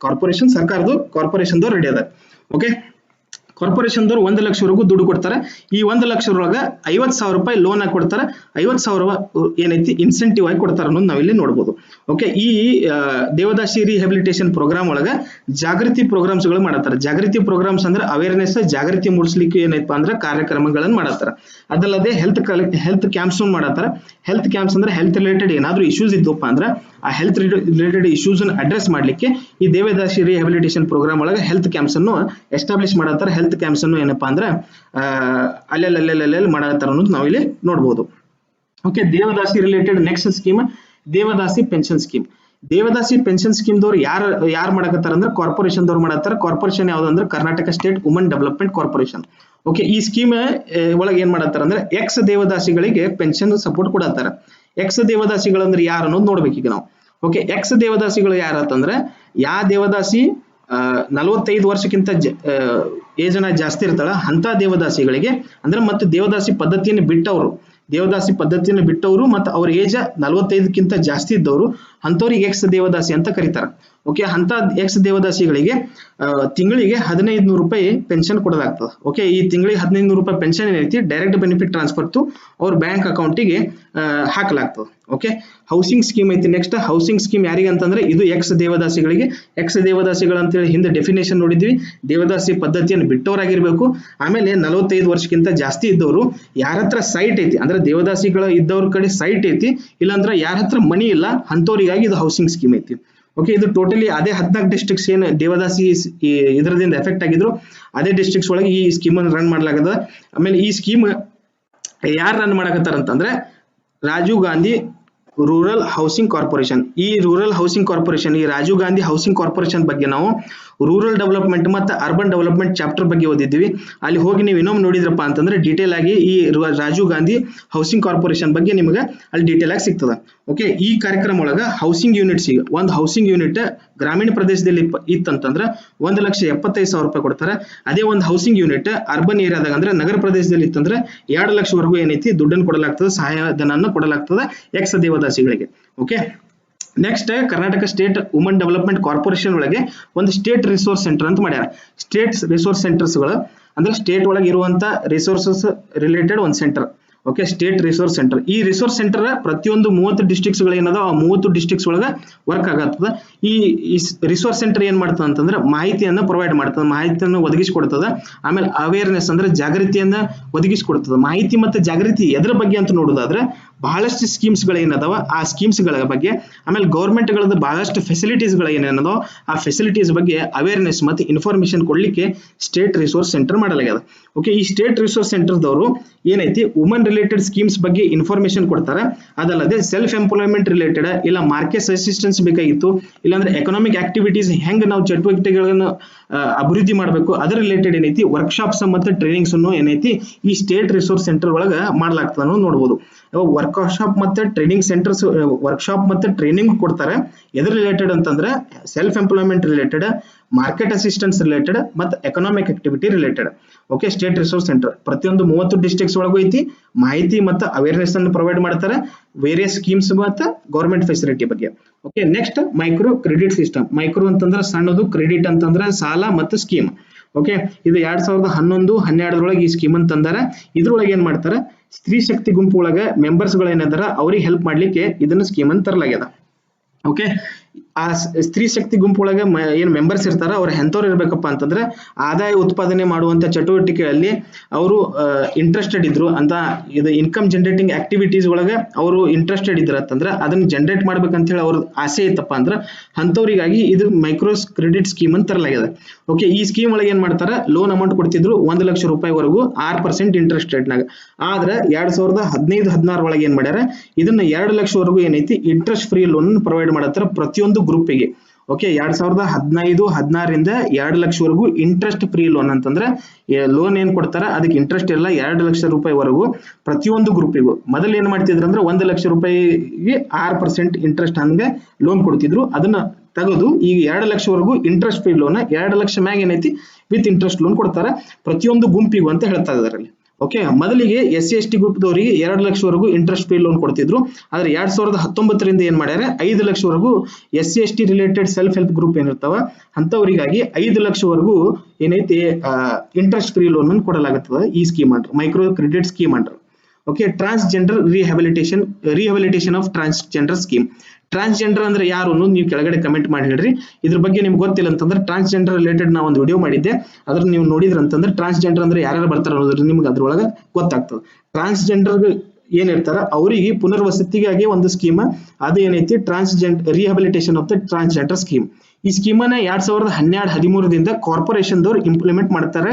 ಕಾರ್ಪೊರೇಷನ್ದವ್ರು ರೆಡಿ ಅದಾರ. ಓಕೆ, ಕಾರ್ಪೊರೇಷನ್ದವ್ರು 1 ಲಕ್ಷವರೆಗೂ ದುಡ್ಡು ಕೊಡ್ತಾರೆ. ಈ 1 ಲಕ್ಷದೊಳಗ 50,000 ರೂಪಾಯಿ ಲೋನ್ ಆಗಿ ಕೊಡ್ತಾರೆ, 50,000 ಏನೈತಿ ಇನ್ಸೆಂಟಿವ್ ಆಗಿ ಕೊಡ್ತಾರೆ ಅನ್ನೋದು ನಾವಿಲ್ಲಿ ನೋಡ್ಬೋದು. ಓಕೆ, ಈ ದೇವದಾಸಿ ರಿಹ್ಯಾಬಿಲಿಟೇಷನ್ ಪ್ರೋಗ್ರಾಮ್ ಒಳಗ ಜಾಗೃತಿ ಪ್ರೋಗ್ರಾಮ್ಸ್ ಗಳು ಮಾಡತ್ತಾರೆ. ಜಾಗೃತಿ ಪ್ರೋಗ್ರಾಮ್ಸ್ ಅಂದ್ರೆ ಅವೇರ್ನೆಸ್, ಜಾಗೃತಿ ಮೂಡಿಸ್ಲಿಕ್ಕೆ ಏನೈತಪ್ಪ ಅಂದ್ರೆ ಕಾರ್ಯಕ್ರಮಗಳನ್ನು ಮಾಡತ್ತಾರೆ. ಅದಲ್ಲದೆ ಹೆಲ್ತ್ ಕ್ಯಾಂಪ್ಸ್ ಮಾಡತ್ತಾರೆ. ಹೆಲ್ತ್ ಕ್ಯಾಂಪ್ಸ್ ಅಂದ್ರೆ ಹೆಲ್ತ್ ರಿಲೇಟೆಡ್ ಏನಾದ್ರು ಇಶ್ಯೂಸ್ ಇದ್ದಪ್ಪ ಅಂದ್ರೆ ಆ ಹೆಲ್ತ್ ರಿಲೇಟೆಡ್ ಇಶ್ಯೂಸ್ ಅನ್ನು ಅಡ್ರೆಸ್ ಮಾಡ್ಲಿಕ್ಕೆ ಈ ದೇವದಾಸಿ ರಿಹ್ಯಾಬಿಲಿಟೇಷನ್ ಪ್ರೋಗ್ರಾಮ್ ಒಳಗೆ ಹೆಲ್ತ್ ಕ್ಯಾಂಪ್ಸ್ ಅನ್ನು ಎಸ್ಟಾಬ್ಲಿಷ್ ಮಾಡತ್ತಾರೆ. ಹೆಲ್ತ್ ಕ್ಯಾಂಪ್ಸ್ ಅನ್ನು ಏನಪ್ಪಾ ಅಂದ್ರೆ ಅಲ್ಲೆಲ್ಲಿ ಮಾಡತ್ತಾರ ಅನ್ನೋದು ನಾವಿಲ್ಲಿ ನೋಡ್ಬೋದು. Okay, devadasi related next scheme devadasi pension scheme. Devadasi pension scheme ದವ್ರು ಯಾರು ಮಾಡಕತ್ತಾರ ಅಂದ್ರೆ ಕಾರ್ಪೊರೇಷನ್ ದವ್ರು ಮಾಡತ್ತಾರ. ಕಾರ್ಪೊರೇಷನ್ ಯಾವ್ದಂದ್ರೆ Karnataka state woman development corporation. Okay, ಈ ಸ್ಕೀಮ್ ಒಳಗೆ ಏನ್ ಮಾಡತ್ತಾರ ಅಂದ್ರೆ ಎಕ್ಸ್ ದೇವದಾಸಿಗಳಿಗೆ ಪೆನ್ಷನ್ ಸಪೋರ್ಟ್ ಕೊಡತ್ತಾರ. ಎಕ್ಸ್ ದೇವದಾಸಿಗಳು ಅಂದ್ರೆ ಯಾರು ಅನ್ನೋದು ನೋಡ್ಬೇಕೀಗ ನಾವು. ಓಕೆ, ಎಕ್ಸ್ ದೇವದಾಸಿಗಳು ಯಾರಂತಂದ್ರೆ ದೇವದಾಸಿ 45 ವರ್ಷಕ್ಕಿಂತ ಏಜನ ಜಾಸ್ತಿ ಇರ್ತಾಳ ಅಂತ ದೇವದಾಸಿಗಳಿಗೆ ಅಂದ್ರೆ ಮತ್ತೆ ದೇವದಾಸಿ ಪದ್ಧತಿಯನ್ನು ಬಿಟ್ಟವರು ಮತ್ತು ಅವ್ರ ಏಜ್ 45ಕ್ಕಿಂತ ಜಾಸ್ತಿ ಇದ್ದವರು ಅಂತವ್ರಿಗೆ ಎಕ್ಸ್ ದೇವದಾಸಿ ಅಂತ ಕರೀತಾರೆ. ಓಕೆ, ಅಂತ ಎಕ್ಸ್ ದೇವದಾಸಿಗಳಿಗೆ ತಿಂಗಳಿಗೆ 1,500 ರೂಪಾಯಿ ಪೆನ್ಷನ್ ಕೊಡಲಾಗ್ತದೆ. ಓಕೆ, ಈ ತಿಂಗಳಿಗೆ 1,500 ರೂಪಾಯಿ ಪೆನ್ಷನ್ ಏನೈತಿ ಡೈರೆಕ್ಟ್ ಬೆನಿಫಿಟ್ ಟ್ರಾನ್ಸ್ಫರ್ ಟು ಅವ್ರ ಬ್ಯಾಂಕ್ ಅಕೌಂಟಿಗೆ ಹಾಕಲಾಗ್ತದೆ. ಓಕೆ, ಹೌಸಿಂಗ್ ಸ್ಕೀಮ್ ಐತಿ. ನೆಕ್ಸ್ಟ್ ಹೌಸಿಂಗ್ ಸ್ಕೀಮ್ ಯಾರಿಗೆ ಅಂತಂದ್ರೆ ಇದು ಎಕ್ಸ್ ದೇವದಾಸಿಗಳಿಗೆ. ಎಕ್ಸ್ ದೇವದಾಸಿಗಳು ಅಂತೇಳಿ ಹಿಂದೆ ಡೆಫಿನೇಷನ್ ನೋಡಿದ್ವಿ. ದೇವದಾಸಿ ಪದ್ಧತಿಯನ್ನು ಬಿಟ್ಟವರಾಗಿರ್ಬೇಕು, ಆಮೇಲೆ 45 ವರ್ಷಕ್ಕಿಂತ ಜಾಸ್ತಿ ಇದ್ದವರು, ಯಾರ ಹತ್ರ ಸೈಟ್ ಐತಿ ಅಂದ್ರೆ ದೇವದಾಸಿಗಳ ಇದ್ದವ್ರ ಕಡೆ ಸೈಟ್ ಐತಿ, ಇಲ್ಲಾಂದ್ರೆ ಯಾರ ಹತ್ರ ಮನಿ ಇಲ್ಲ ಅಂತವ್ರಿಗಾಗಿ ಇದು ಹೌಸಿಂಗ್ ಸ್ಕೀಮ್ ಐತಿ. ಓಕೆ, ಇದು ಟೋಟಲಿ ಅದೇ 14 ಡಿಸ್ಟ್ರಿಕ್ಟ್ಸ್ ಏನು ದೇವದಾಸಿ ಇದರದಿಂದ ಎಫೆಕ್ಟ್ ಆಗಿದ್ರು ಅದೇ ಡಿಸ್ಟ್ರಿಕ್ಟ್ಸ್ ಒಳಗೆ ಈ ಸ್ಕೀಮ್ ಅನ್ನು ರನ್ ಮಾಡ್ಲಾಗದ. ಆಮೇಲೆ ಈ ಸ್ಕೀಮ್ ಯಾರು ರನ್ ಮಾಡಕತ್ತಾರ ಅಂತಂದ್ರೆ Rajiv Gandhi rural housing corporation. ಈ ರೂರಲ್ ಹೌಸಿಂಗ್ ಕಾರ್ಪೊರೇಷನ್, ಈ ರಾಜೀವ್ ಗಾಂಧಿ ಹೌಸಿಂಗ್ ಕಾರ್ಪೊರೇಷನ್ ಬಗ್ಗೆ ನಾವು ರೂರಲ್ ಡೆವಲಪ್ಮೆಂಟ್ ಮತ್ತು ಅರ್ಬನ್ ಡೆವಲಪ್ಮೆಂಟ್ ಚಾಪ್ಟರ್ ಬಗ್ಗೆ ಓದಿದ್ವಿ. ಅಲ್ಲಿ ಹೋಗಿ ನೀವು ಇನ್ನೊಮ್ಮೆ ನೋಡಿದ್ರಪ್ಪ ಅಂತಂದ್ರೆ ಡೀಟೇಲ್ ಆಗಿ ಈ ರಾಜೀವ್ ಗಾಂಧಿ ಹೌಸಿಂಗ್ ಕಾರ್ಪೊರೇಷನ್ ಬಗ್ಗೆ ನಿಮಗೆ ಅಲ್ಲಿ ಡೀಟೇಲ್ ಆಗಿ ಸಿಗ್ತದೆ. ಓಕೆ, ಈ ಕಾರ್ಯಕ್ರಮ ಒಳಗ ಹೌಸಿಂಗ್ ಯೂನಿಟ್ಸ್, ಒಂದು ಹೌಸಿಂಗ್ ಯೂನಿಟ್ ಗ್ರಾಮೀಣ ಪ್ರದೇಶದಲ್ಲಿ ಇತ್ತಂತಂದ್ರೆ 1,75,000 ರೂಪಾಯಿ ಕೊಡ್ತಾರೆ. ಅದೇ ಒಂದು ಹೌಸಿಂಗ್ ಯೂನಿಟ್ ಅರ್ಬನ್ ಏರಿಯಾದಾಗ ಅಂದ್ರೆ ನಗರ ಪ್ರದೇಶದಲ್ಲಿ ಇತ್ತಂದ್ರೆ 2 ಲಕ್ಷವರೆಗೂ ಏನೈತಿ ದುಡ್ಡನ್ನು ಕೊಡಲಾಗ್ತದೆ, ಸಹಾಯಧನವನ್ನು ಕೊಡಲಾಗ್ತದೆ ಎಕ್ಸ್ ದೇವದಾಸಿಗಳಿಗೆ. Okay, next Karnataka state woman development corporation ಒಳಗೆ ಒಂದು ಸ್ಟೇಟ್ ರಿಸೋರ್ಸ್ ಸೆಂಟರ್ ಅಂತ ಮಾಡ್ಯಾರ. ಸ್ಟೇಟ್ ರಿಸೋರ್ಸ್ ಸೆಂಟರ್ಸ್ಗಳು ಅಂದ್ರೆ ಸ್ಟೇಟ್ ಒಳಗೆ ಇರುವಂತ ರಿಸೋರ್ಸಸ್ ರಿಲೇಟೆಡ್ ಒಂದು centre. Okay, state resource centre. ಈ ರಿಸೋರ್ಸ್ ಸೆಂಟರ್ ಪ್ರತಿಯೊಂದು 30 ಡಿಸ್ಟ್ರಿಕ್ಟ್ಸ್ ಗಳು ಏನದ ಆ 30 ಡಿಸ್ಟ್ರಿಕ್ಟ್ಸ್ ಒಳಗೆ ವರ್ಕ್ ಆಗತ್ತದ. ಈ ರಿಸೋರ್ಸ್ ಸೆಂಟರ್ ಏನ್ ಮಾಡ್ತದ ಅಂತಂದ್ರೆ ಮಾಹಿತಿಯನ್ನ ಪ್ರೊವೈಡ್ ಮಾಡ್ತದೆ, ಮಾಹಿತಿಯನ್ನು ಒದಗಿಸಿಕೊಡ್ತದ. ಆಮೇಲೆ ಅವೇರ್ನೆಸ್ ಅಂದ್ರೆ ಜಾಗೃತಿಯನ್ನ ಒದಗಿಸಿಕೊಡ್ತದ. ಮಾಹಿತಿ ಮತ್ತೆ ಜಾಗೃತಿ ಎದ್ರ ಬಗ್ಗೆ ಅಂತ ನೋಡೋದಾದ್ರೆ ಬಹಳಷ್ಟು ಸ್ಕೀಮ್ಸ್ ಗಳು ಏನದಾವ ಆ ಸ್ಕೀಮ್ಸ್ ಗಳ ಬಗ್ಗೆ, ಆಮೇಲೆ ಗೌರ್ಮೆಂಟ್ ಗಳದ್ದು ಬಹಳಷ್ಟು ಫೆಸಿಲಿಟೀಸ್ ಗಳು ಏನೇನದೋ ಆ ಫೆಸಿಲಿಟೀಸ್ ಬಗ್ಗೆ ಅವೇರ್ನೆಸ್ ಮತ್ತೆ ಇನ್ಫಾರ್ಮೇಶನ್ ಕೊಡ್ಲಿಕ್ಕೆ ಸ್ಟೇಟ್ ರಿಸೋರ್ಸ್ ಸೆಂಟರ್ ಮಾಡಲಾಗ್ಯದ. ಓಕೆ, ಈ ಸ್ಟೇಟ್ ರಿಸೋರ್ಸ್ ಸೆಂಟರ್ ದವರು ಏನೈತಿ ವುಮನ್ ರಿಲೇಟೆಡ್ ಸ್ಕೀಮ್ಸ್ ಬಗ್ಗೆ ಇನ್ಫಾರ್ಮೇಶನ್ ಕೊಡ್ತಾರೆ. ಅದಲ್ಲದೆ ಸೆಲ್ಫ್ ಎಂಪ್ಲಾಯ್ಮೆಂಟ್ ರಿಲೇಟೆಡ್ ಇಲ್ಲ ಮಾರ್ಕೆಟ್ ಅಸಿಸ್ಟೆನ್ಸ್ ಬೇಕಾಗಿತ್ತು, ಇಲ್ಲಾಂದ್ರೆ ಎಕನಾಮಿಕ್ ಆಕ್ಟಿವಿಟೀಸ್ ಹೆಂಗ್ ನಾವು ಚಟುವಟಿಕೆಗಳನ್ನು ಅಭಿವೃದ್ಧಿ ಮಾಡಬೇಕು ಅದರ ರಿಲೇಟೆಡ್ ಏನೈತಿ ವರ್ಕ್ಶಾಪ್ಸ್ ಮತ್ತೆ ಟ್ರೈನಿಂಗ್ಸ್ ಅನ್ನು ಏನೈತಿ ಈ ಸ್ಟೇಟ್ ರಿಸೋರ್ಸ್ ಸೆಂಟರ್ ಒಳಗ ಮಾಡ್ಲಾಗ್ತದ ಅನ್ನೋದು ನೋಡಬಹುದು. ವರ್ಕ್ಶಾಪ್ ಮತ್ತೆ ಟ್ರೈನಿಂಗ್ ಸೆಂಟರ್ಸ್ ವರ್ಕ್ಶಾಪ್ ಮತ್ತೆ ಟ್ರೈನಿಂಗ್ ಕೊಡ್ತಾರೆ. ಎದ್ರ ರಿಲೇಟೆಡ್ ಅಂತಂದ್ರೆ self employment related, market assistance related ಮತ್ತೆ economic activity related. Okay, state resource centre ಪ್ರತಿಯೊಂದು 30 ಡಿಸ್ಟ್ರಿಕ್ಟ್ಸ್ ಒಳಗೂ ಐತಿ. ಮಾಹಿತಿ ಮತ್ತು ಅವೇರ್ನೆಸ್ ಅನ್ನು ಪ್ರೊವೈಡ್ ಮಾಡ್ತಾರೆ ವೇರಿಯಸ್ ಸ್ಕೀಮ್ಸ್ ಮತ್ತು ಗೌರ್ಮೆಂಟ್ ಫೆಸಿಲಿಟಿ ಬಗ್ಗೆ. Okay, next micro credit system. Micro ಅಂತಂದ್ರೆ ಸಣ್ಣದು, ಕ್ರೆಡಿಟ್ ಅಂತಂದ್ರೆ ಸಾಲ ಮತ್ತು ಸ್ಕೀಮ್. ಓಕೆ, ಇದು 2011-12 ಈ ಸ್ಕೀಮ್ ಅಂತ ತಂದಾರ. ಇದ್ರೊಳಗೆ ಏನ್ ಮಾಡ್ತಾರ, ಸ್ತ್ರೀ ಶಕ್ತಿ ಗುಂಪು ಒಳಗ ಮೆಂಬರ್ಸ್ ಗಳು ಏನಾದಾರ ಅವ್ರಿಗೆ ಹೆಲ್ಪ್ ಮಾಡ್ಲಿಕ್ಕೆ ಇದನ್ನ ಸ್ಕೀಮ್ ಅಂತ ತರಲಾಗ್ಯದ. ಓಕೆ, ಆ ಸ್ತ್ರೀ ಶಕ್ತಿ ಗುಂಪು ಒಳಗೆ ಏನ್ ಮೆಂಬರ್ಸ್ ಇರ್ತಾರ ಅವ್ರ ಎಂತವ್ರು ಇರ್ಬೇಕಪ್ಪ ಅಂತಂದ್ರೆ ಆದಾಯ ಉತ್ಪಾದನೆ ಮಾಡುವಂತ ಚಟುವಟಿಕೆಯಲ್ಲಿ ಅವರು ಇಂಟ್ರೆಸ್ಟೆಡ್ ಇದ್ರು ಅಂತ, ಇದು ಇನ್ಕಮ್ ಜನರೇಟಿಂಗ್ ಆಕ್ಟಿವಿಟೀಸ್ ಒಳಗೆ ಅವರು ಇಂಟ್ರೆಸ್ಟೆಡ್ ಇದ್ರ ಅಂತಂದ್ರೆ ಅದನ್ನ ಜನರೇಟ್ ಮಾಡ್ಬೇಕಂತ ಹೇಳಿ ಅವ್ರ ಆಸೆ ಇತ್ತಪ್ಪ ಅಂದ್ರೆ ಅಂತವ್ರಿಗಾಗಿ ಇದು ಮೈಕ್ರೋ ಕ್ರೆಡಿಟ್ ಸ್ಕೀಮ್ ಅಂತ ತರಲಾಗಿದೆ. ಓಕೆ, ಈ ಸ್ಕೀಮ್ ಒಳಗೆ ಏನ್ ಮಾಡ್ತಾರ, ಲೋನ್ ಅಮೌಂಟ್ ಕೊಡ್ತಿದ್ರು 1 ಲಕ್ಷ ರೂಪಾಯಿವರೆಗೂ 6% ಇಂಟ್ರೆಸ್ಟ್ ರೇಟ್ ನಾಗ. ಆದ್ರೆ 2015-16 ಒಳಗೆ ಏನ್ ಮಾಡ್ಯಾರ, ಇದನ್ನ 2 ಲಕ್ಷವರೆಗೂ ಏನೈತಿ ಇಂಟ್ರೆಸ್ಟ್ ಫ್ರೀ ಲೋನ್ ಪ್ರೊವೈಡ್ ಮಾಡತ್ತಾರ ಪ್ರತಿಯೊಂದು ಗ್ರೂಪಿಗೆ. ಓಕೆ, 2015-16 2 ಲಕ್ಷವರೆಗೂ ಇಂಟ್ರೆಸ್ಟ್ ಫ್ರೀ ಲೋನ್ ಅಂತಂದ್ರೆ ಲೋನ್ ಏನ್ ಕೊಡ್ತಾರ ಅದಕ್ಕೆ ಇಂಟ್ರೆಸ್ಟ್ ಇಲ್ಲ, 2 ಲಕ್ಷ ರೂಪಾಯಿವರೆಗೂ ಪ್ರತಿಯೊಂದು ಗ್ರೂಪಿಗೂ. ಮೊದಲು ಏನ್ ಮಾಡ್ತಿದ್ರು ಅಂದ್ರೆ 1 ಲಕ್ಷ ರೂಪಾಯಿಗೆ 6% ಇಂಟ್ರೆಸ್ಟ್ ಹಂಗೆ ಲೋನ್ ಕೊಡ್ತಿದ್ರು. ಅದನ್ನ ತೆಗೆದು ಈಗ 2 ಲಕ್ಷವರೆಗೂ ಇಂಟ್ರೆಸ್ಟ್ ಫ್ರೀ ಲೋನ್, 2 ಲಕ್ಷ ಮ್ಯಾಗ ಏನೈತಿ ವಿತ್ ಇಂಟ್ರೆಸ್ಟ್ ಲೋನ್ ಕೊಡ್ತಾರ ಪ್ರತಿಯೊಂದು ಗುಂಪಿಗೂ ಅಂತ ಹೇಳ್ತಾ ಇದಾರೆ ಅಲ್ಲಿ. ಓಕೆ, ಮೊದಲಿಗೆ SC/ST ಗ್ರೂಪ್ದವರಿಗೆ 2 ಲಕ್ಷವರೆಗೂ ಇಂಟ್ರೆಸ್ಟ್ ಫ್ರೀ ಲೋನ್ ಕೊಡ್ತಿದ್ರು. ಆದ್ರೆ 2019 ಏನ್ ಮಾಡ್ಯಾರ 5 ಲಕ್ಷವರೆಗೂ SC/ST related self help group ಏನಿರ್ತಾವ ಅಂತವರಿಗಾಗಿ 5 ಲಕ್ಷವರೆಗೂ ಏನೈತಿ ಇಂಟ್ರೆಸ್ಟ್ ಫ್ರೀ ಲೋನ್ ಅನ್ನು ಕೊಡಲಾಗುತ್ತದೆ ಈ ಸ್ಕೀಮ್ ಅಂಡ್ರ, ಮೈಕ್ರೋ ಕ್ರೆಡಿಟ್ ಸ್ಕೀಮ್ ಅಂಡ್ರ. Okay, transgender rehabilitation of transgender scheme. Transgender ಅಂದ್ರೆ ಯಾರು ಅನ್ನೋದು ನೀವು ಕೆಳಗಡೆ ಕಮೆಂಟ್ ಮಾಡಿ ಹೇಳ್ರಿ. ಇದ್ರ ಬಗ್ಗೆ ನಿಮ್ಗೆ ಗೊತ್ತಿಲ್ಲ ಅಂತಂದ್ರೆ ಟ್ರಾನ್ಸ್ಜೆಂಡರ್ ರಿಲೇಟೆಡ್ ನಾ ಒಂದು ವಿಡಿಯೋ ಮಾಡಿದ್ದೆ, ಅದ್ರ ನೀವು ನೋಡಿದ್ರ ಅಂತಂದ್ರೆ ಟ್ರಾನ್ಸ್ಜೆಂಡರ್ ಅಂದ್ರೆ ಯಾರ್ಯಾರು ಬರ್ತಾರ ಅನ್ನೋದ್ರ ನಿಮ್ಗೆ ಅದ್ರೊಳಗೆ ಗೊತ್ತಾಗ್ತದೆ. ಟ್ರಾನ್ಸ್ಜೆಂಡರ್ ಏನಿರ್ತಾರ ಅವರಿಗೆ ಪುನರ್ವಸತಿಗಾಗಿ ಒಂದು ಸ್ಕೀಮ್, ಅದು ಏನೈತಿ rehabilitation of the transgender scheme. ಈ ಸ್ಕೀಮ್ ಅನ್ನ 2012-13 ಕಾರ್ಪೊರೇಷನ್ ದವ್ರು ಇಂಪ್ಲಿಮೆಂಟ್ ಮಾಡ್ತಾರೆ.